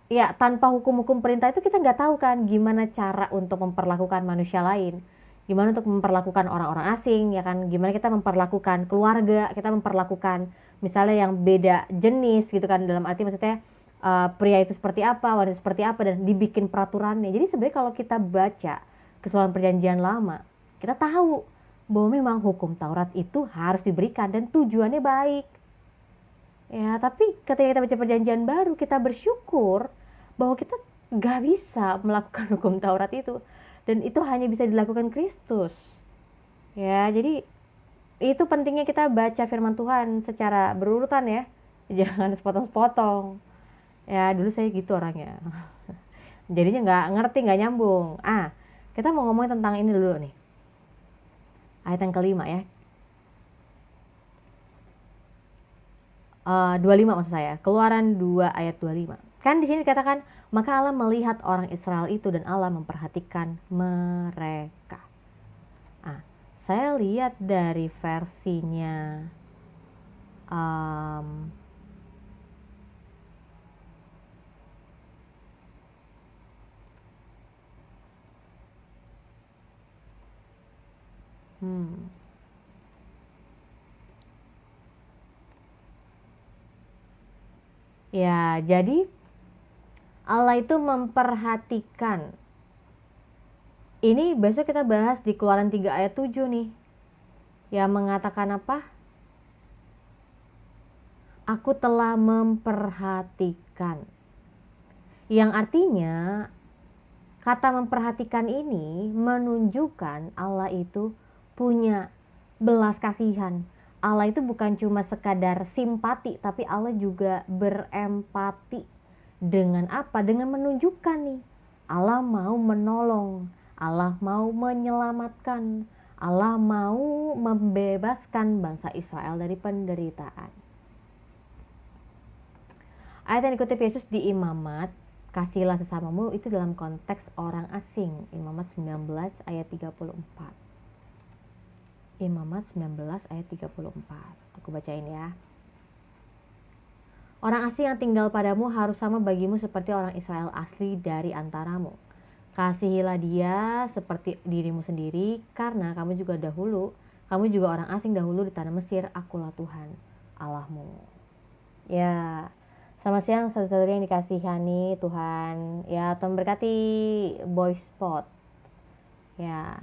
Ya tanpa hukum-hukum perintah itu kita nggak tahu kan gimana cara untuk memperlakukan manusia lain, gimana untuk memperlakukan orang-orang asing ya kan, gimana kita memperlakukan keluarga, kita memperlakukan misalnya yang beda jenis gitu kan, dalam arti maksudnya pria itu seperti apa, wanita seperti apa, dan dibikin peraturannya. Jadi sebenarnya kalau kita baca keseluruhan perjanjian lama, kita tahu bahwa memang hukum Taurat itu harus diberikan dan tujuannya baik. Ya, tapi ketika kita baca perjanjian baru, kita bersyukur bahwa kita gak bisa melakukan hukum Taurat itu. Dan itu hanya bisa dilakukan Kristus. Ya, jadi itu pentingnya kita baca firman Tuhan secara berurutan ya. Jangan sepotong-sepotong. Ya, dulu saya gitu orangnya. Jadinya gak ngerti, gak nyambung. Kita mau ngomongin tentang ini dulu nih. Ayat yang kelima ya. 25 maksud saya. Keluaran 2 ayat 25. Kan di sini dikatakan, maka Allah melihat orang Israel itu dan Allah memperhatikan mereka. Saya lihat dari versinya um, ya, jadi Allah itu memperhatikan. Ini besok kita bahas di Keluaran 3 ayat 7 nih. Yang mengatakan apa? Aku telah memperhatikan. Yang artinya kata memperhatikan ini menunjukkan Allah itu punya belas kasihan. Allah itu bukan cuma sekadar simpati, tapi Allah juga berempati. Dengan apa? Dengan menunjukkan nih, Allah mau menolong, Allah mau menyelamatkan, Allah mau membebaskan bangsa Israel dari penderitaan. Ayat yang dikutip Yesus di Imamat, kasihlah sesamamu, itu dalam konteks orang asing. Imamat 19 ayat 34. Imamat 19 ayat 34. Aku bacain ya. Orang asing yang tinggal padamu harus sama bagimu seperti orang Israel asli dari antaramu. Kasihilah dia seperti dirimu sendiri, karena kamu juga orang asing dahulu di tanah Mesir. Akulah Tuhan Allahmu. Ya, selamat siang saudara yang dikasihani Tuhan. Ya, Tuhan berkati Boy Spot. Ya.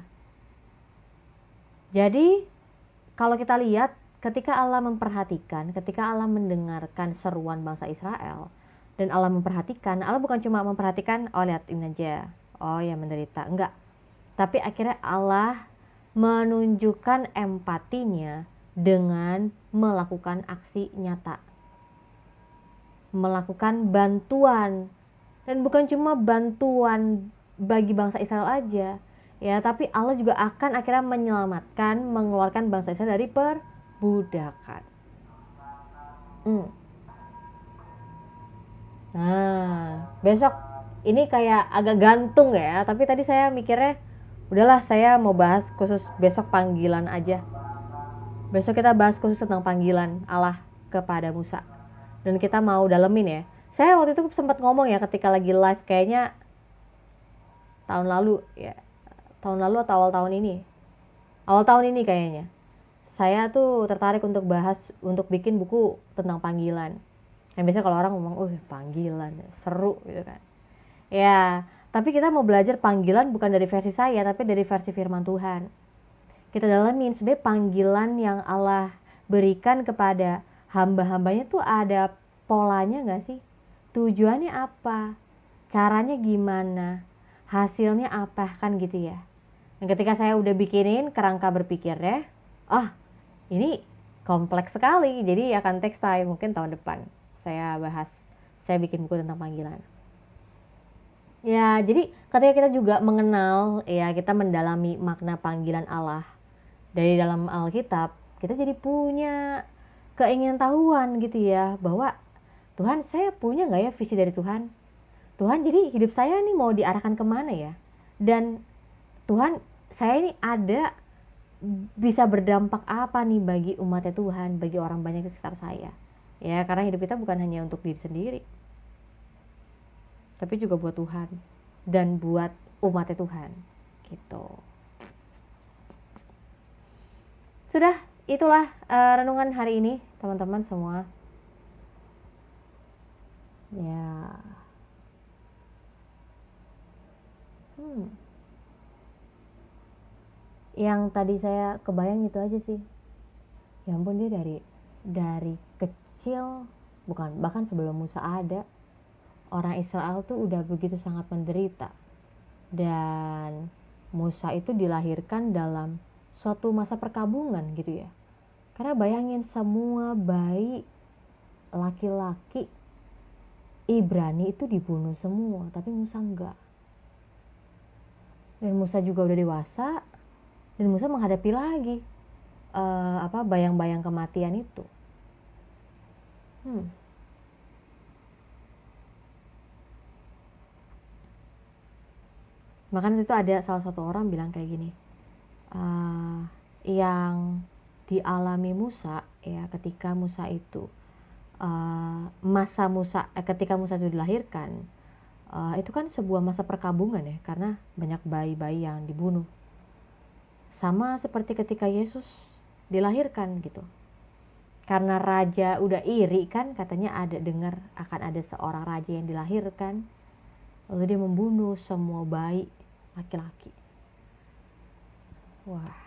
Jadi kalau kita lihat ketika Allah memperhatikan, ketika Allah mendengarkan seruan bangsa Israel, dan Allah memperhatikan, Allah bukan cuma memperhatikan, oh lihat ini aja, oh ya menderita, enggak. Tapi akhirnya Allah menunjukkan empatinya dengan melakukan aksi nyata. Melakukan bantuan. Dan bukan cuma bantuan bagi bangsa Israel aja. Ya, tapi Allah juga akan akhirnya menyelamatkan, mengeluarkan bangsa Israel dari perbudakan. Nah, besok ini kayak agak gantung ya, tapi tadi saya mikirnya udahlah, saya mau bahas khusus besok panggilan aja. Besok kita bahas khusus tentang panggilan Allah kepada Musa. Dan kita mau dalemin ya. Saya waktu itu sempat ngomong ya ketika lagi live, kayaknya tahun lalu ya. Tahun lalu atau awal tahun ini. Awal tahun ini kayaknya. Saya tuh tertarik untuk bahas, untuk bikin buku tentang panggilan. Yang biasanya kalau orang ngomong, panggilan, seru gitu kan. Ya, tapi kita mau belajar panggilan bukan dari versi saya, tapi dari versi firman Tuhan. Kita dalamin sebenarnya panggilan yang Allah berikan kepada hamba-hambanya tuh ada polanya gak sih? Tujuannya apa? Caranya gimana? Hasilnya apa, kan gitu ya. Dan ketika saya udah bikinin kerangka berpikirnya, ini kompleks sekali, jadi akan take time, mungkin tahun depan saya bahas, saya bikin buku tentang panggilan. Ya, jadi ketika kita juga mengenal, ya kita mendalami makna panggilan Allah dari dalam Alkitab, kita jadi punya keinginan tahuan gitu ya, bahwa Tuhan, saya punya nggak ya visi dari Tuhan? Tuhan, jadi hidup saya nih mau diarahkan kemana ya? Dan Tuhan, saya ini ada bisa berdampak apa nih bagi umatnya Tuhan, bagi orang banyak di sekitar saya. Ya, karena hidup kita bukan hanya untuk diri sendiri, tapi juga buat Tuhan dan buat umatnya Tuhan gitu. Sudah, itulah renungan hari ini teman-teman semua ya. Yang tadi saya kebayang itu aja sih, ya ampun, dia dari kecil, bukan, bahkan sebelum Musa ada, orang Israel tuh udah begitu sangat menderita. Dan Musa itu dilahirkan dalam suatu masa perkabungan gitu ya. Karena bayangin, semua bayi laki-laki Ibrani itu dibunuh semua, tapi Musa enggak. Dan Musa juga udah dewasa, dan Musa menghadapi lagi bayang-bayang kematian itu. Bahkan itu ada salah satu orang bilang kayak gini, yang dialami Musa ya ketika Musa itu ketika Musa itu dilahirkan, itu kan sebuah masa perkabungan ya, karena banyak bayi-bayi yang dibunuh. Sama seperti ketika Yesus dilahirkan gitu. Karena raja udah iri kan, katanya ada dengar akan ada seorang raja yang dilahirkan, lalu dia membunuh semua bayi laki-laki. Wah.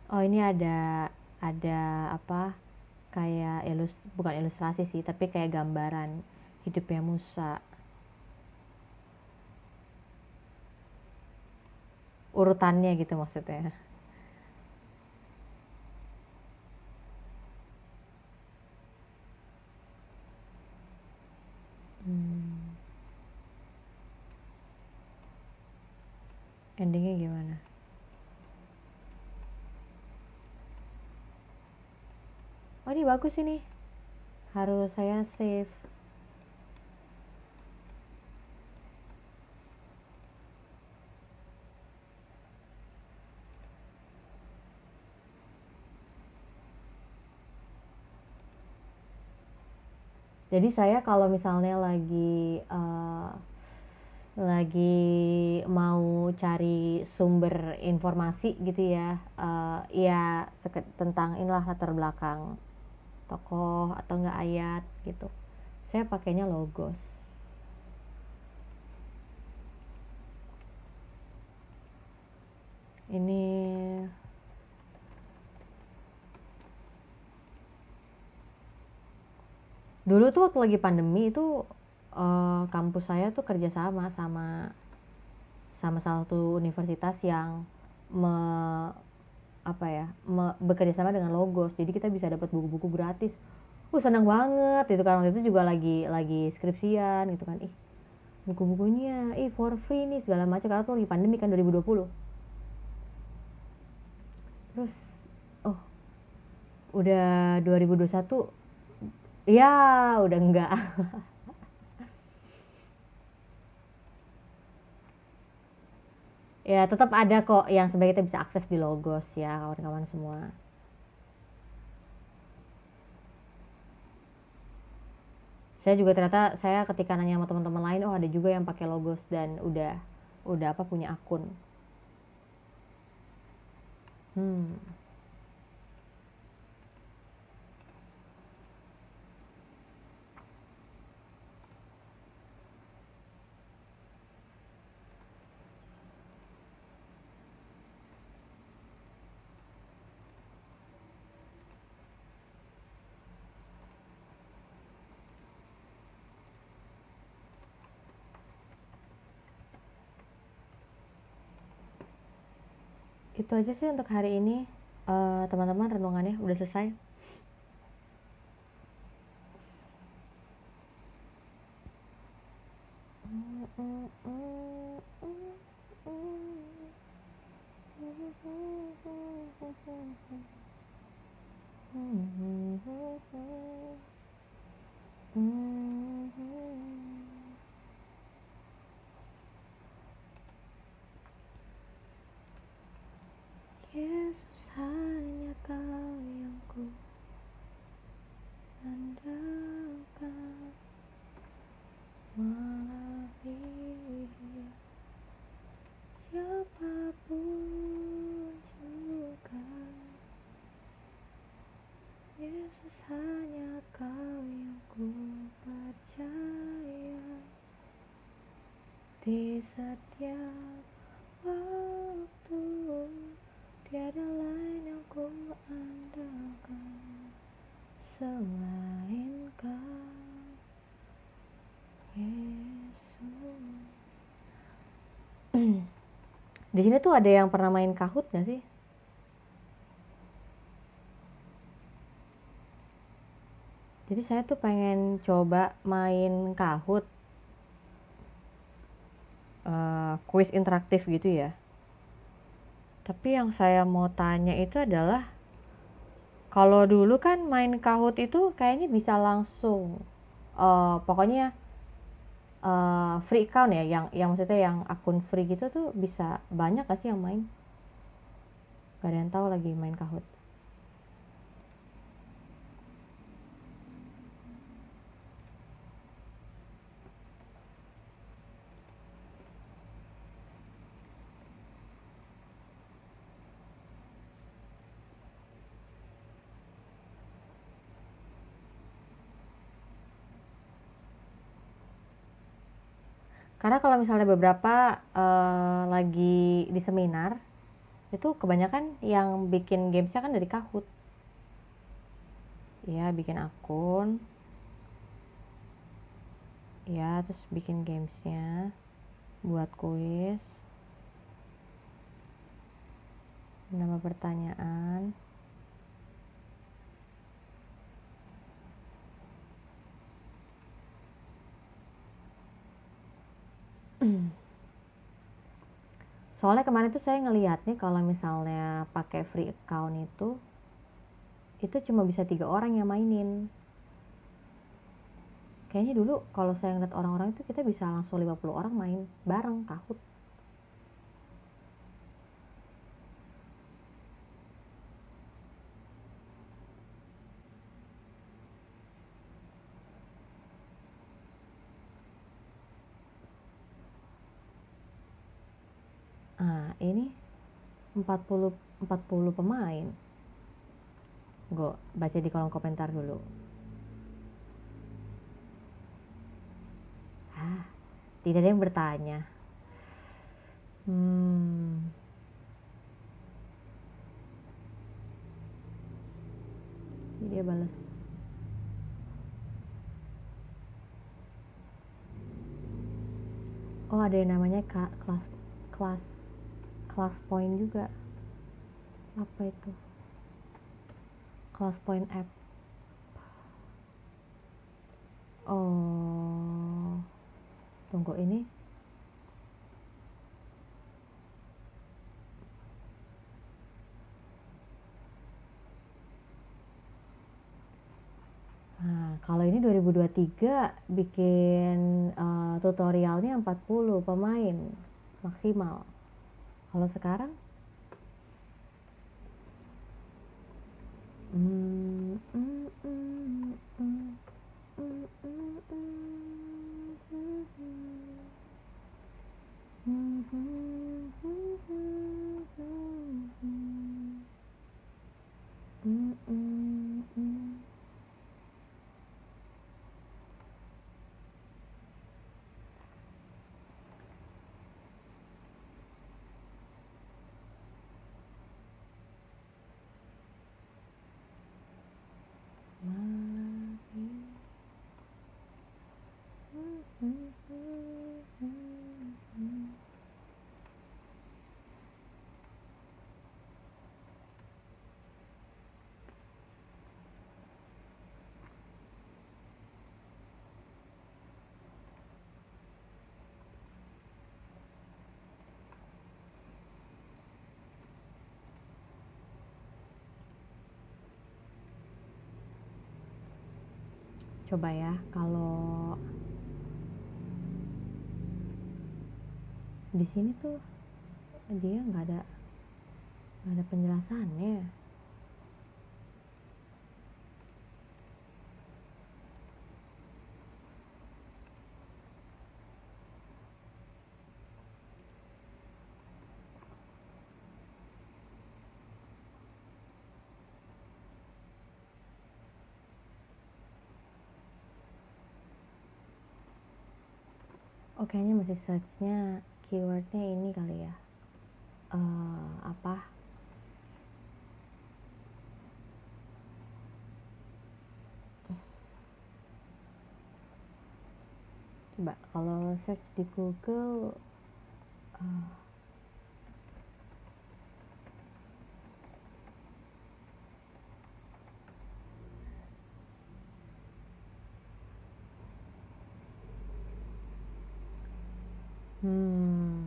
Oh, ini ada apa, kayak bukan ilustrasi sih, tapi kayak gambaran hidupnya Musa. Urutannya gitu maksudnya. Endingnya gimana? Oh, ini bagus ini. Harus saya save. Jadi saya kalau misalnya lagi mau cari sumber informasi gitu ya, ya tentang inilah latar belakang tokoh atau enggak ayat gitu, saya pakainya Logos. Ini dulu tuh waktu lagi pandemi itu, kampus saya tuh kerjasama sama salah satu universitas yang bekerja sama dengan Logos, jadi kita bisa dapat buku-buku gratis. Senang banget itu kan, waktu itu juga lagi skripsian gitu kan, buku-bukunya for free nih segala macam, karena tuh lagi pandemi kan 2020. Terus udah 2021 ya udah enggak. Ya tetap ada kok yang sebaiknya kita bisa akses di Logos ya kawan-kawan semua. Saya juga ternyata, saya ketika nanya sama teman-teman lain, ada juga yang pakai Logos dan udah punya akun. Itu aja sih untuk hari ini. Teman-teman, renungannya udah selesai. Yesus, hanya Kau yang ku andalkan, melebihi siapapun juga. Yesus, hanya Kau yang ku percaya, di setiap waktu tiada lain yang ku andalkan selain Kau, Yesus. Di sini tuh ada yang pernah main Kahoot gak sih? Jadi saya tuh pengen coba main Kahoot, kuis interaktif gitu ya. Tapi yang saya mau tanya itu adalah, kalau dulu kan main Kahoot itu kayaknya bisa langsung, pokoknya free account ya, yang maksudnya yang akun free gitu tuh bisa banyak gak sih yang main? Gak ada yang tahu lagi main Kahoot. Karena kalau misalnya beberapa lagi di seminar, itu kebanyakan yang bikin gamesnya kan dari Kahoot. Ya, bikin akun, ya terus bikin gamesnya, buat kuis, nama pertanyaan. Soalnya kemarin tuh saya ngeliat nih, kalau misalnya pakai free account itu cuma bisa 3 orang yang mainin. Kayaknya dulu kalau saya ngeliat orang-orang itu kita bisa langsung 50 orang main bareng Kahoot. Nah, ini 40 pemain. Gue baca di kolom komentar dulu. Tidak ada yang bertanya. Dia balas. Oh, ada yang namanya kelas point juga. Apa itu? Kelas point app. Oh, tunggu ini. Nah, kalau ini 2023 bikin tutorialnya 40 pemain maksimal. Kalau sekarang Coba ya, kalau di sini tuh dia nggak ada penjelasannya. Oh, kayaknya masih searchnya keywordnya ini kali ya. Apa? Coba kalau search di Google, eh, hmm,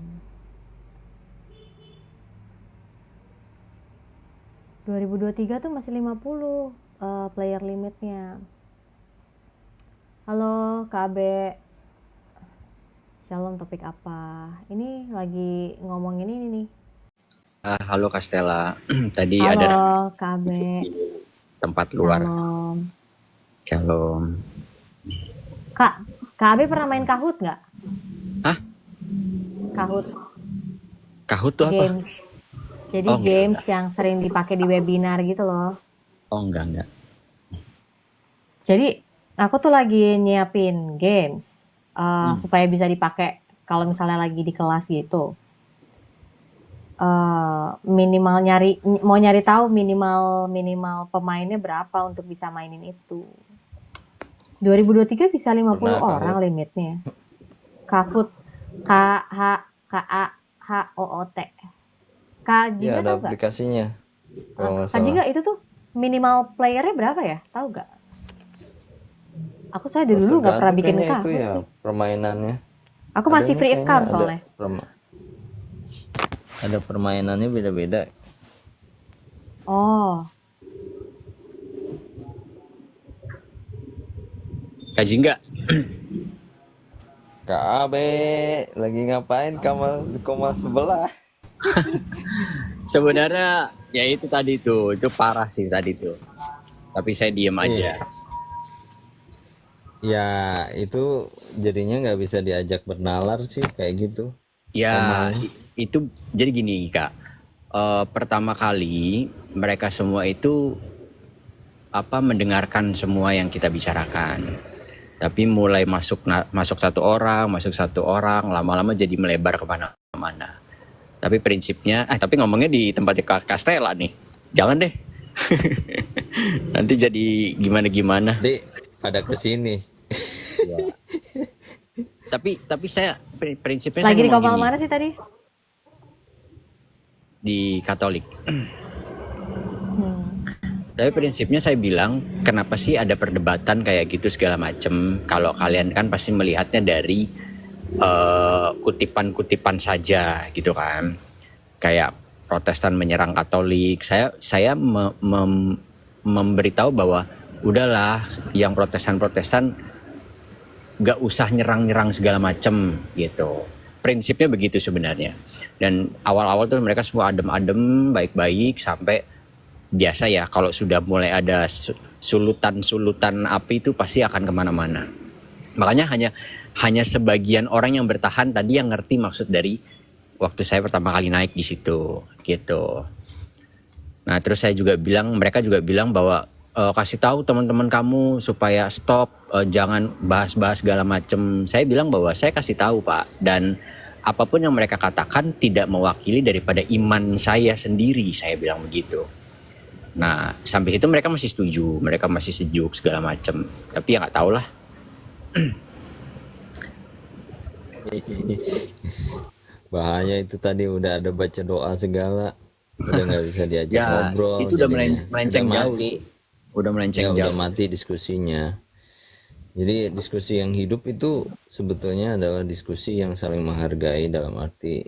2023 tuh masih 50 player limitnya. Halo KB, Shalom, topik apa? Ini lagi ngomongin ini nih. Halo Kastela, tadi Halo ada KB, di tempat luar. Shalom. Shalom. Kak, KB pernah main Kahoot nggak? Hah? Kahoot Kahoot tuh apa? games. Jadi Oh, enggak. games yang sering dipakai di webinar gitu loh. Oh, enggak. Jadi aku tuh lagi nyiapin games supaya bisa dipakai kalau misalnya lagi di kelas gitu. Minimal mau nyari tahu minimal pemainnya berapa untuk bisa mainin itu. 2023 bisa 50 orang Kahoot. limitnya. Kahoot, Kahoot. Kak Ya, Jingga ada tahu nggak? aplikasinya. Kalau nggak Kak Jingga salah. itu tuh minimal playernya berapa ya? Tahu nggak? Aku saya dari dulu nggak pernah bikin Kayaknya itu Kahoot ya sih. permainannya. Aku masih Adanya free kayaknya account soalnya. Ada permainannya beda-beda. Oh, Kaji enggak? Kak Abe lagi ngapain kamar di kamar sebelah? Sebenarnya ya itu tadi tuh, itu parah sih tadi tuh. Tapi saya diem aja. Ya itu jadinya nggak bisa diajak bernalar sih kayak gitu. Ya itu jadi gini Kak. Pertama kali mereka semua itu mendengarkan semua yang kita bicarakan. Tapi mulai masuk satu orang, lama-lama jadi melebar kemana-mana. Tapi prinsipnya, tapi ngomongnya di tempatnya Kak Kastela nih. Jangan deh. Nanti jadi gimana-gimana. Nanti pada kesini. Ya. Tapi saya prinsipnya lagi saya di ngomong kapal gini. mana sih tadi? Di Katolik. Tapi prinsipnya saya bilang, kenapa sih ada perdebatan kayak gitu segala macem? Kalau kalian kan pasti melihatnya dari kutipan-kutipan saja gitu kan. Kayak Protestan menyerang Katolik. Saya memberitahu bahwa udahlah, yang Protestan gak usah nyerang-nyerang segala macem gitu. Prinsipnya begitu sebenarnya. Dan awal-awal tuh mereka semua adem-adem, baik-baik, sampai biasa ya kalau sudah mulai ada sulutan api itu pasti akan kemana-mana. Makanya hanya sebagian orang yang bertahan tadi yang ngerti maksud dari waktu saya pertama kali naik di situ gitu. Nah terus mereka juga bilang bahwa kasih tahu teman-teman kamu supaya stop, jangan bahas-bahas segala macem. Saya bilang bahwa saya kasih tahu Pak, dan apapun yang mereka katakan tidak mewakili daripada iman saya sendiri, saya bilang begitu. Nah sampai situ mereka masih setuju, mereka masih sejuk segala macem. Tapi ya nggak tahu lah. Bahaya itu tadi udah ada baca doa segala. Udah nggak bisa diajak ngobrol. Itu udah jadinya. melenceng Udah jauh. mati. Udah melenceng Ya jauh. udah mati diskusinya. Jadi diskusi yang hidup itu sebetulnya adalah diskusi yang saling menghargai, dalam arti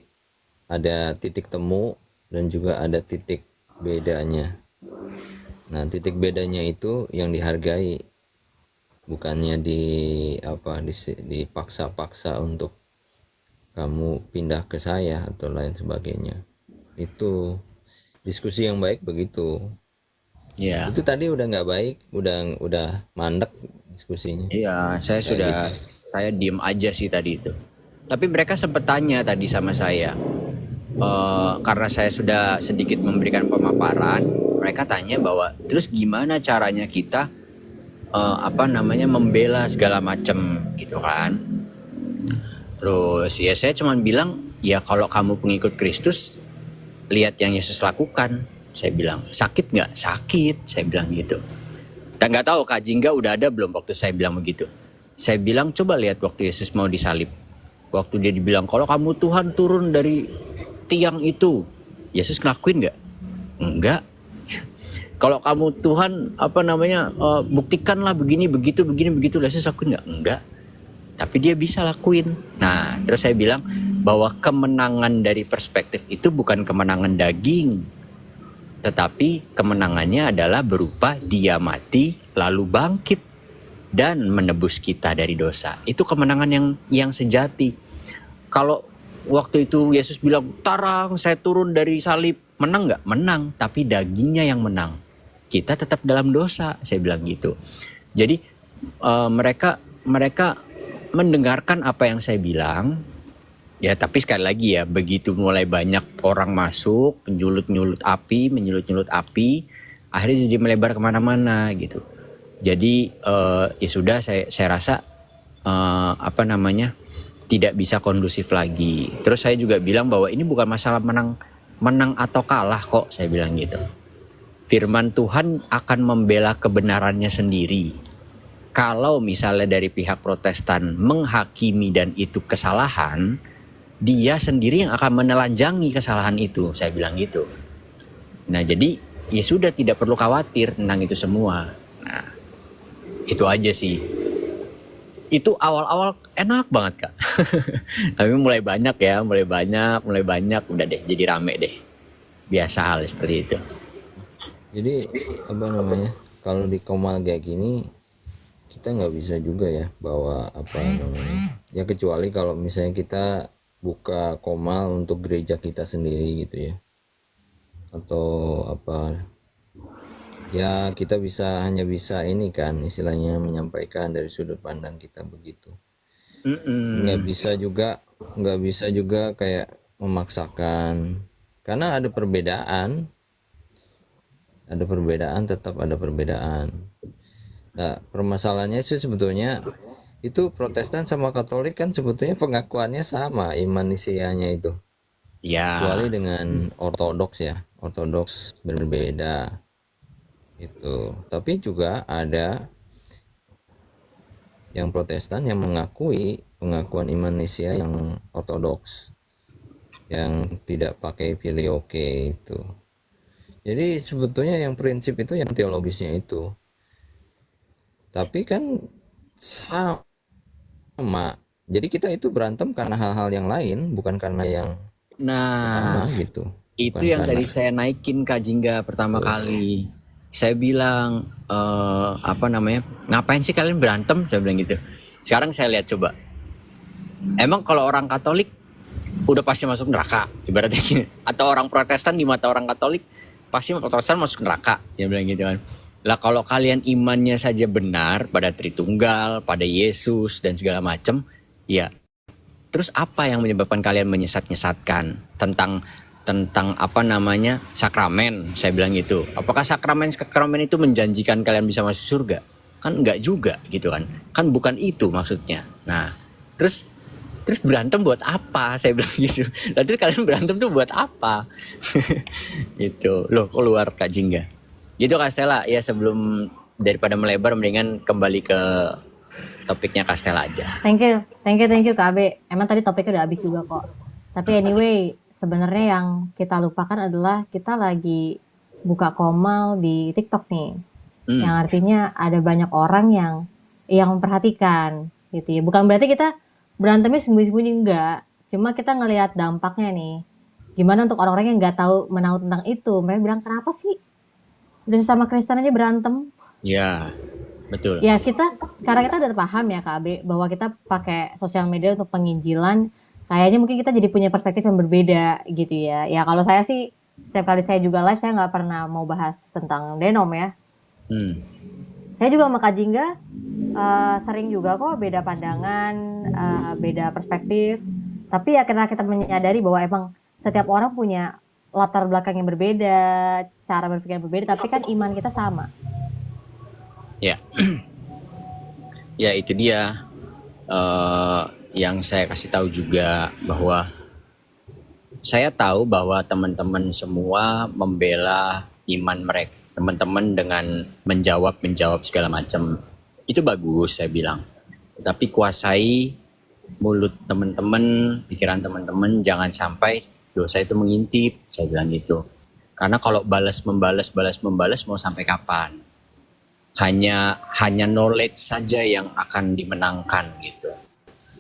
ada titik temu dan juga ada titik bedanya. Nah titik bedanya itu yang dihargai, bukannya dipaksa-paksa untuk kamu pindah ke saya atau lain sebagainya. Itu diskusi yang baik begitu. Ya, Itu tadi udah nggak baik, udah mandek diskusinya. iya, Kayak gitu. saya diem aja sih tadi itu. Tapi mereka sempat tanya tadi sama saya. Karena saya sudah sedikit memberikan pemaparan, mereka tanya bahwa terus gimana caranya kita membela segala macam gitu kan. Terus ya saya cuman bilang, ya kalau kamu pengikut Kristus, lihat yang Yesus lakukan. Saya bilang, sakit nggak? Sakit, saya bilang gitu. Dan nggak tahu Kak Jingga udah ada belum waktu saya bilang begitu. Saya bilang coba lihat waktu Yesus mau disalib. Waktu dia dibilang, kalau kamu Tuhan turun dari tiang itu, Yesus ngelakuin nggak? Enggak. Kalau kamu Tuhan buktikanlah begini begitu, Yesus lakuin nggak? Enggak. Tapi dia bisa lakuin. Nah, terus saya bilang bahwa kemenangan dari perspektif itu bukan kemenangan daging, tetapi kemenangannya adalah berupa dia mati lalu bangkit dan menebus kita dari dosa. Itu kemenangan yang sejati. Kalau waktu itu Yesus bilang, "Tarang, saya turun dari salib." Menang nggak? Menang, tapi dagingnya yang menang. Kita tetap dalam dosa, saya bilang gitu. Jadi mereka mendengarkan apa yang saya bilang. Ya, tapi sekali lagi ya, begitu mulai banyak orang masuk, menyulut-nyulut api, akhirnya jadi melebar kemana-mana gitu. Jadi ya sudah, saya rasa tidak bisa kondusif lagi. Terus saya juga bilang bahwa ini bukan masalah menang atau kalah kok, saya bilang gitu. Firman Tuhan akan membela kebenarannya sendiri. Kalau misalnya dari pihak Protestan menghakimi dan itu kesalahan, dia sendiri yang akan menelanjangi kesalahan itu, saya bilang gitu. Nah, jadi ya sudah, tidak perlu khawatir tentang itu semua. Nah, itu aja sih. Itu awal-awal enak banget Kak. Tapi mulai banyak, udah deh, jadi rame deh. Biasa hal seperti itu. Jadi kalau di Komal kayak gini, kita nggak bisa juga ya bawa ya, kecuali kalau misalnya kita buka Komal untuk gereja kita sendiri gitu ya, atau ya kita hanya bisa ini kan, istilahnya menyampaikan dari sudut pandang kita begitu. Nggak bisa juga kayak memaksakan, karena ada perbedaan, tetap ada perbedaan. Nah, permasalahannya sih sebetulnya itu Protestan sama Katolik kan sebetulnya pengakuannya sama, iman Nisianya itu. Ya. Kecuali dengan Ortodoks ya, Ortodoks berbeda itu. Tapi juga ada yang Protestan yang mengakui pengakuan iman Nisia yang Ortodoks, yang tidak pakai filioque itu. Jadi sebetulnya yang prinsip itu, yang teologisnya itu. Tapi kan sama. Jadi kita itu berantem karena hal-hal yang lain, bukan karena yang Nah, gitu. itu Bukan yang karena tadi saya naikin Kak Jingga pertama kali. Saya bilang, ngapain sih kalian berantem? Saya bilang gitu. Sekarang saya lihat coba. Emang kalau orang Katolik udah pasti masuk neraka, ibaratnya gini. Atau orang Protestan di mata orang Katolik pasti Protestan masuk neraka, dia bilang gitu kan. Lah kalau kalian imannya saja benar pada Tritunggal, pada Yesus dan segala macam, ya terus apa yang menyebabkan kalian menyesat-nyesatkan tentang sakramen? Saya bilang gitu. Apakah sakramen itu menjanjikan kalian bisa masuk surga? Kan enggak juga gitu kan. Kan bukan itu maksudnya. Nah, terus berantem buat apa? Saya bilang gitu. Lalu terus kalian berantem tuh buat apa? Gitu. Loh, keluar Kak Jingga. Gitu Kak Stella. Ya, sebelum daripada melebar, mendingan kembali ke topiknya Kak Stella aja. Thank you Kak Abe. Emang tadi topiknya udah habis juga kok. Tapi anyway, sebenarnya yang kita lupakan adalah kita lagi buka Komal di TikTok nih. Yang artinya ada banyak orang yang memperhatikan gitu ya. Bukan berarti kita berantemnya sembunyi-sembunyi, enggak. Cuma kita ngelihat dampaknya nih. Gimana untuk orang-orang yang nggak menahu tentang itu. Mereka bilang, kenapa sih udah sama Kristen aja berantem? Ya. Betul. Ya karena kita udah paham ya Kak Abe, bahwa kita pakai sosial media untuk penginjilan, kayaknya mungkin kita jadi punya perspektif yang berbeda gitu ya. Ya kalau saya sih, setiap kali saya juga live, saya nggak pernah mau bahas tentang Denom ya. Hmm. Saya juga sama Kak Jingga sering juga kok beda pandangan, beda perspektif. Tapi ya karena kita menyadari bahwa emang setiap orang punya latar belakang yang berbeda, cara berpikir yang berbeda, tapi kan iman kita sama. Ya, ya itu dia yang saya kasih tahu juga, bahwa saya tahu bahwa teman-teman semua membela iman mereka, teman-teman, dengan menjawab segala macam. Itu bagus, saya bilang. Tetapi kuasai mulut teman-teman, pikiran teman-teman, jangan sampai dosa itu mengintip, saya bilang gitu. Karena kalau balas membalas mau sampai kapan? Hanya knowledge saja yang akan dimenangkan gitu.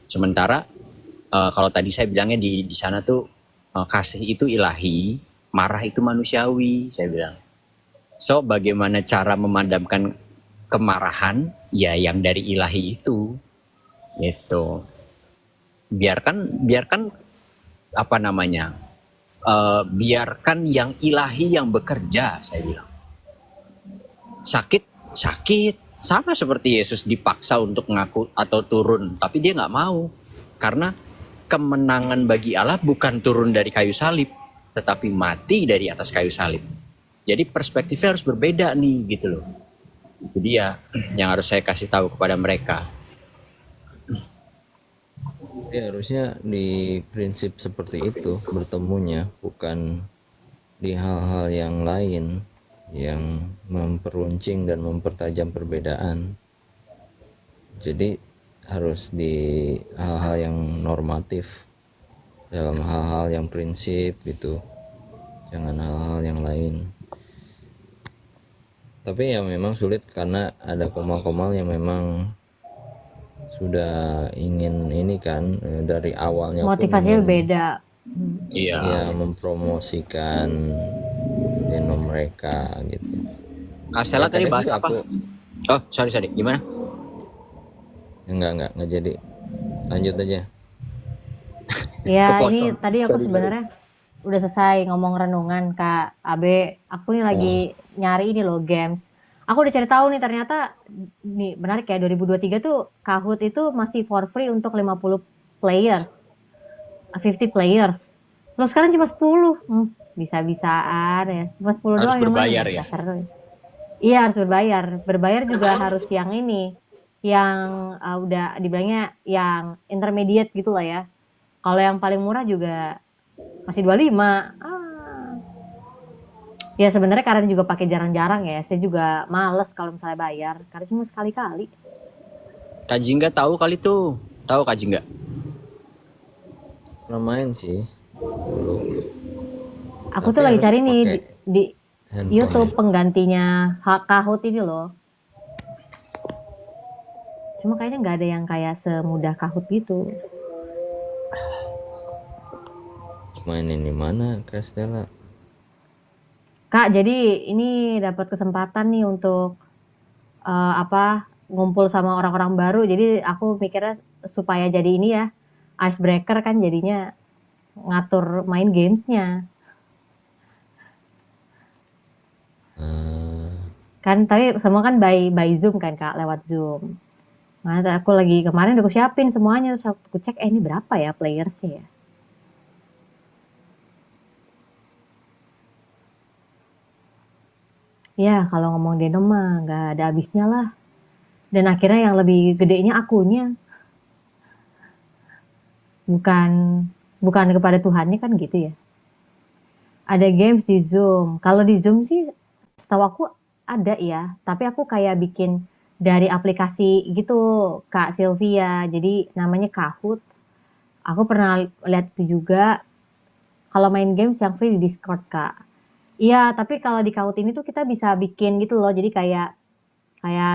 Sementara kalau tadi saya bilangnya di sana tuh, kasih itu ilahi, marah itu manusiawi, saya bilang. So bagaimana cara memadamkan kemarahan? Ya yang dari ilahi itu, gitu. Biarkan apa namanya? Biarkan yang ilahi yang bekerja, saya bilang. Sakit, sama seperti Yesus dipaksa untuk ngaku atau turun, tapi dia nggak mau, karena kemenangan bagi Allah bukan turun dari kayu salib, tetapi mati dari atas kayu salib. Jadi perspektifnya harus berbeda nih, gitu loh. Itu dia yang harus saya kasih tahu kepada mereka. Ya, harusnya di prinsip seperti itu bertemunya, bukan di hal-hal yang lain yang memperuncing dan mempertajam perbedaan. Jadi harus di hal-hal yang normatif, dalam hal-hal yang prinsip gitu, jangan hal-hal yang lain. Tapi ya memang sulit karena ada komal-komal yang memang sudah ingin ini kan, dari awalnya Motivasinya beda. Iya. Ya mempromosikan genom mereka gitu. Stella tadi bahas apa? Oh sorry gimana? Enggak jadi, lanjut aja. Ya ini tadi aku sebenarnya udah selesai ngomong renungan Kak Abe. Aku nih lagi nyari ini loh games. Aku udah cari tahu nih, ternyata nih menarik ya, 2023 tuh Kahoot itu masih for free untuk 50 player, 50 player. Lo sekarang cuma 10. Bisa-bisaan ya. Cuma 10 harus doang berbayar yang ya. Iya harus berbayar. Berbayar juga harus yang ini, yang udah dibilangnya yang intermediate gitu lah ya. Kalau yang paling murah juga masih 25. Ya sebenarnya karena juga pakai jarang-jarang ya. Saya juga males kalau misalnya bayar, karena cuma sekali-kali. Kak Jingga tahu kali tuh. Tahu Kak Jingga? Pernah main sih dulu. Aku tuh lagi cari nih di YouTube penggantinya Kahoot ini loh. Cuma kayaknya nggak ada yang kayak semudah Kahoot gitu. Mainin di mana Kak Stella? Kak, jadi ini dapat kesempatan nih untuk ngumpul sama orang-orang baru. Jadi aku mikirnya supaya jadi ini ya, icebreaker kan, jadinya ngatur main gamesnya. Kan tapi semua kan by Zoom kan Kak, lewat Zoom. Nah, aku lagi kemarin udah aku siapin semuanya, terus aku cek ini berapa ya playersnya ya. Ya kalau ngomong Denom mah nggak ada habisnya lah. Dan akhirnya yang lebih gedenya akunya. Bukan kepada Tuhannya kan gitu ya. Ada games di Zoom. Kalau di Zoom sih setahu aku ada ya, tapi aku kayak bikin dari aplikasi gitu Kak Sylvia. Jadi namanya Kahoot. Aku pernah lihat itu juga. Kalau main games yang free di Discord Kak. Iya, tapi kalau di Kahoot ini tuh kita bisa bikin gitu loh. Jadi kayak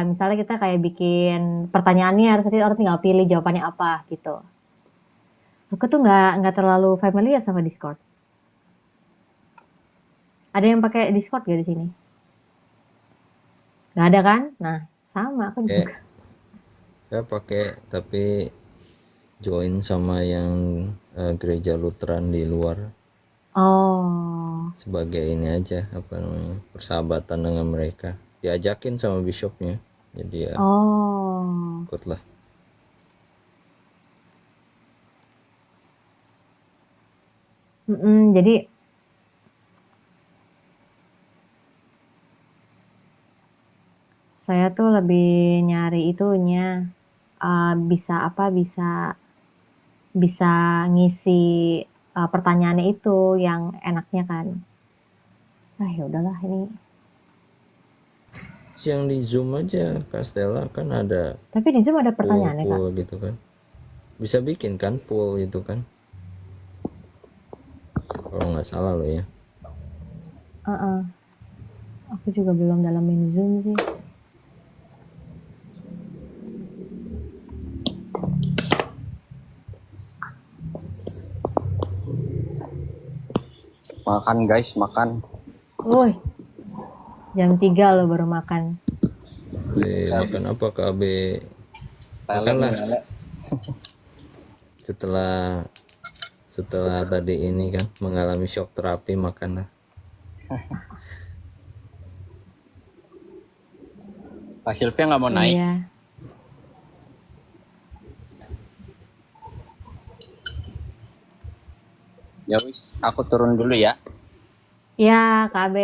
misalnya kita kayak bikin pertanyaannya, harus orang tinggal pilih jawabannya apa gitu. Aku tuh nggak terlalu familiar sama Discord. Ada yang pakai Discord gak di sini? Nggak ada kan? Nah, Sama, aku Kayak juga. saya pakai tapi join sama yang gereja Lutheran di luar Oh, sebagai ini aja apa namanya persahabatan dengan mereka, diajakin sama bishopnya jadi ya oh. ikutlah. Jadi saya tuh lebih nyari itunya, bisa apa, bisa ngisi pertanyaannya itu yang enaknya kan. Ah ya udahlah ini. Yang di Zoom aja Kak Stella kan ada Tapi di Zoom ada pertanyaannya Kak. pool gitu kan, bisa bikin kan pool gitu kan kalau nggak salah loh ya. Heeh. Aku juga belum dalamin Zoom sih. Makan guys, makan. Woi, jam 3 loh baru makan. Makan apa KB? Makanlah setelah tadi ini kan mengalami shock terapi, makanlah. Kak Sylvia nggak mau naik? Iya. Ya wis, aku turun dulu ya. Ya, KB.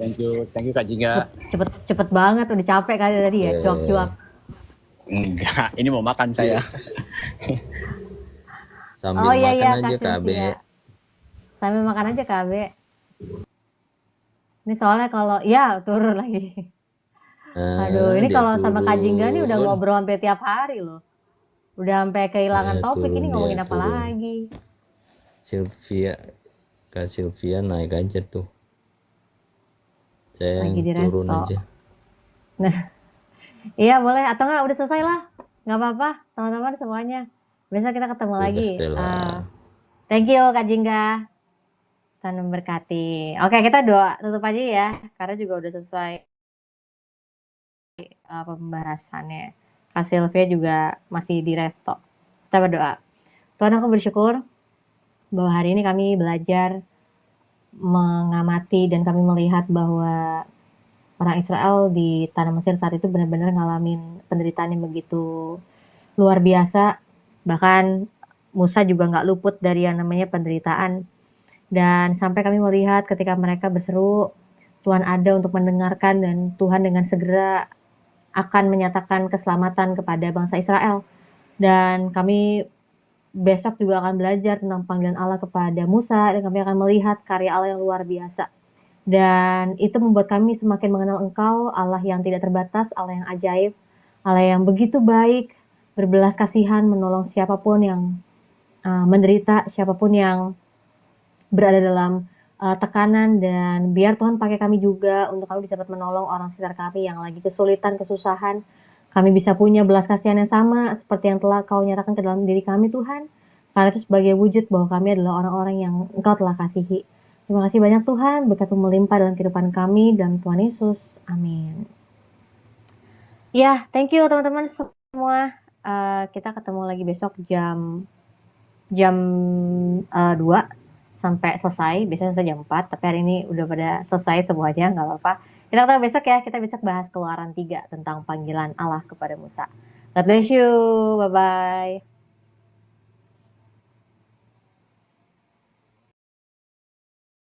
Thank you Kak Jingga. Cepet banget, udah capek kali tadi ya, cuap-cuap. Enggak, ini mau makan saya. Sambil makan aja Kak KB. Sylvia. Sambil makan aja KB. Ini soalnya kalau ya turun lagi. Aduh, ini Dia kalau sama Kak Jingga nih udah turun. ngobrol sampai tiap hari loh. Udah sampai kehilangan topik, Turun ini ngomongin dia, apa turun. lagi? Kak Sylvia naik aja tuh. Saya Lagi di turun resto. aja. Nah, iya boleh atau enggak udah selesai lah. Nggak apa-apa, teman-teman semuanya. Besok kita ketemu Bebas lagi. Stella. Thank you Kak Jingga. Tuhan memberkati. Oke, kita doa tutup aja ya, karena juga udah selesai pembahasannya. Kak Sylvia juga masih di resto. Kita berdoa. Tuhan, aku bersyukur bahwa hari ini kami belajar mengamati dan kami melihat bahwa orang Israel di tanah Mesir saat itu benar-benar ngalamin penderitaan yang begitu luar biasa. Bahkan Musa juga nggak luput dari yang namanya penderitaan. Dan sampai kami melihat ketika mereka berseru, Tuhan ada untuk mendengarkan dan Tuhan dengan segera akan menyatakan keselamatan kepada bangsa Israel. Dan kami besok juga akan belajar tentang panggilan Allah kepada Musa dan kami akan melihat karya Allah yang luar biasa. Dan itu membuat kami semakin mengenal Engkau, Allah yang tidak terbatas, Allah yang ajaib, Allah yang begitu baik, berbelas kasihan, menolong siapapun yang menderita, siapapun yang berada dalam tekanan, dan biar Tuhan pakai kami juga untuk kami bisa dapat menolong orang sekitar kami yang lagi kesulitan, kesusahan. Kami bisa punya belas kasihan yang sama seperti yang telah Kau nyatakan ke dalam diri kami Tuhan. Karena itu sebagai wujud bahwa kami adalah orang-orang yang Engkau telah kasihi. Terima kasih banyak Tuhan, berkat-Mu melimpah dalam kehidupan kami, dalam Tuhan Yesus. Amin. Ya, thank you teman-teman semua. Kita ketemu lagi besok jam 2 sampai selesai. Biasanya selesai jam 4, tapi hari ini udah pada selesai semuanya, nggak apa-apa. Kita ketemu besok ya, kita besok bahas Keluaran 3 tentang panggilan Allah kepada Musa. God bless you, bye-bye.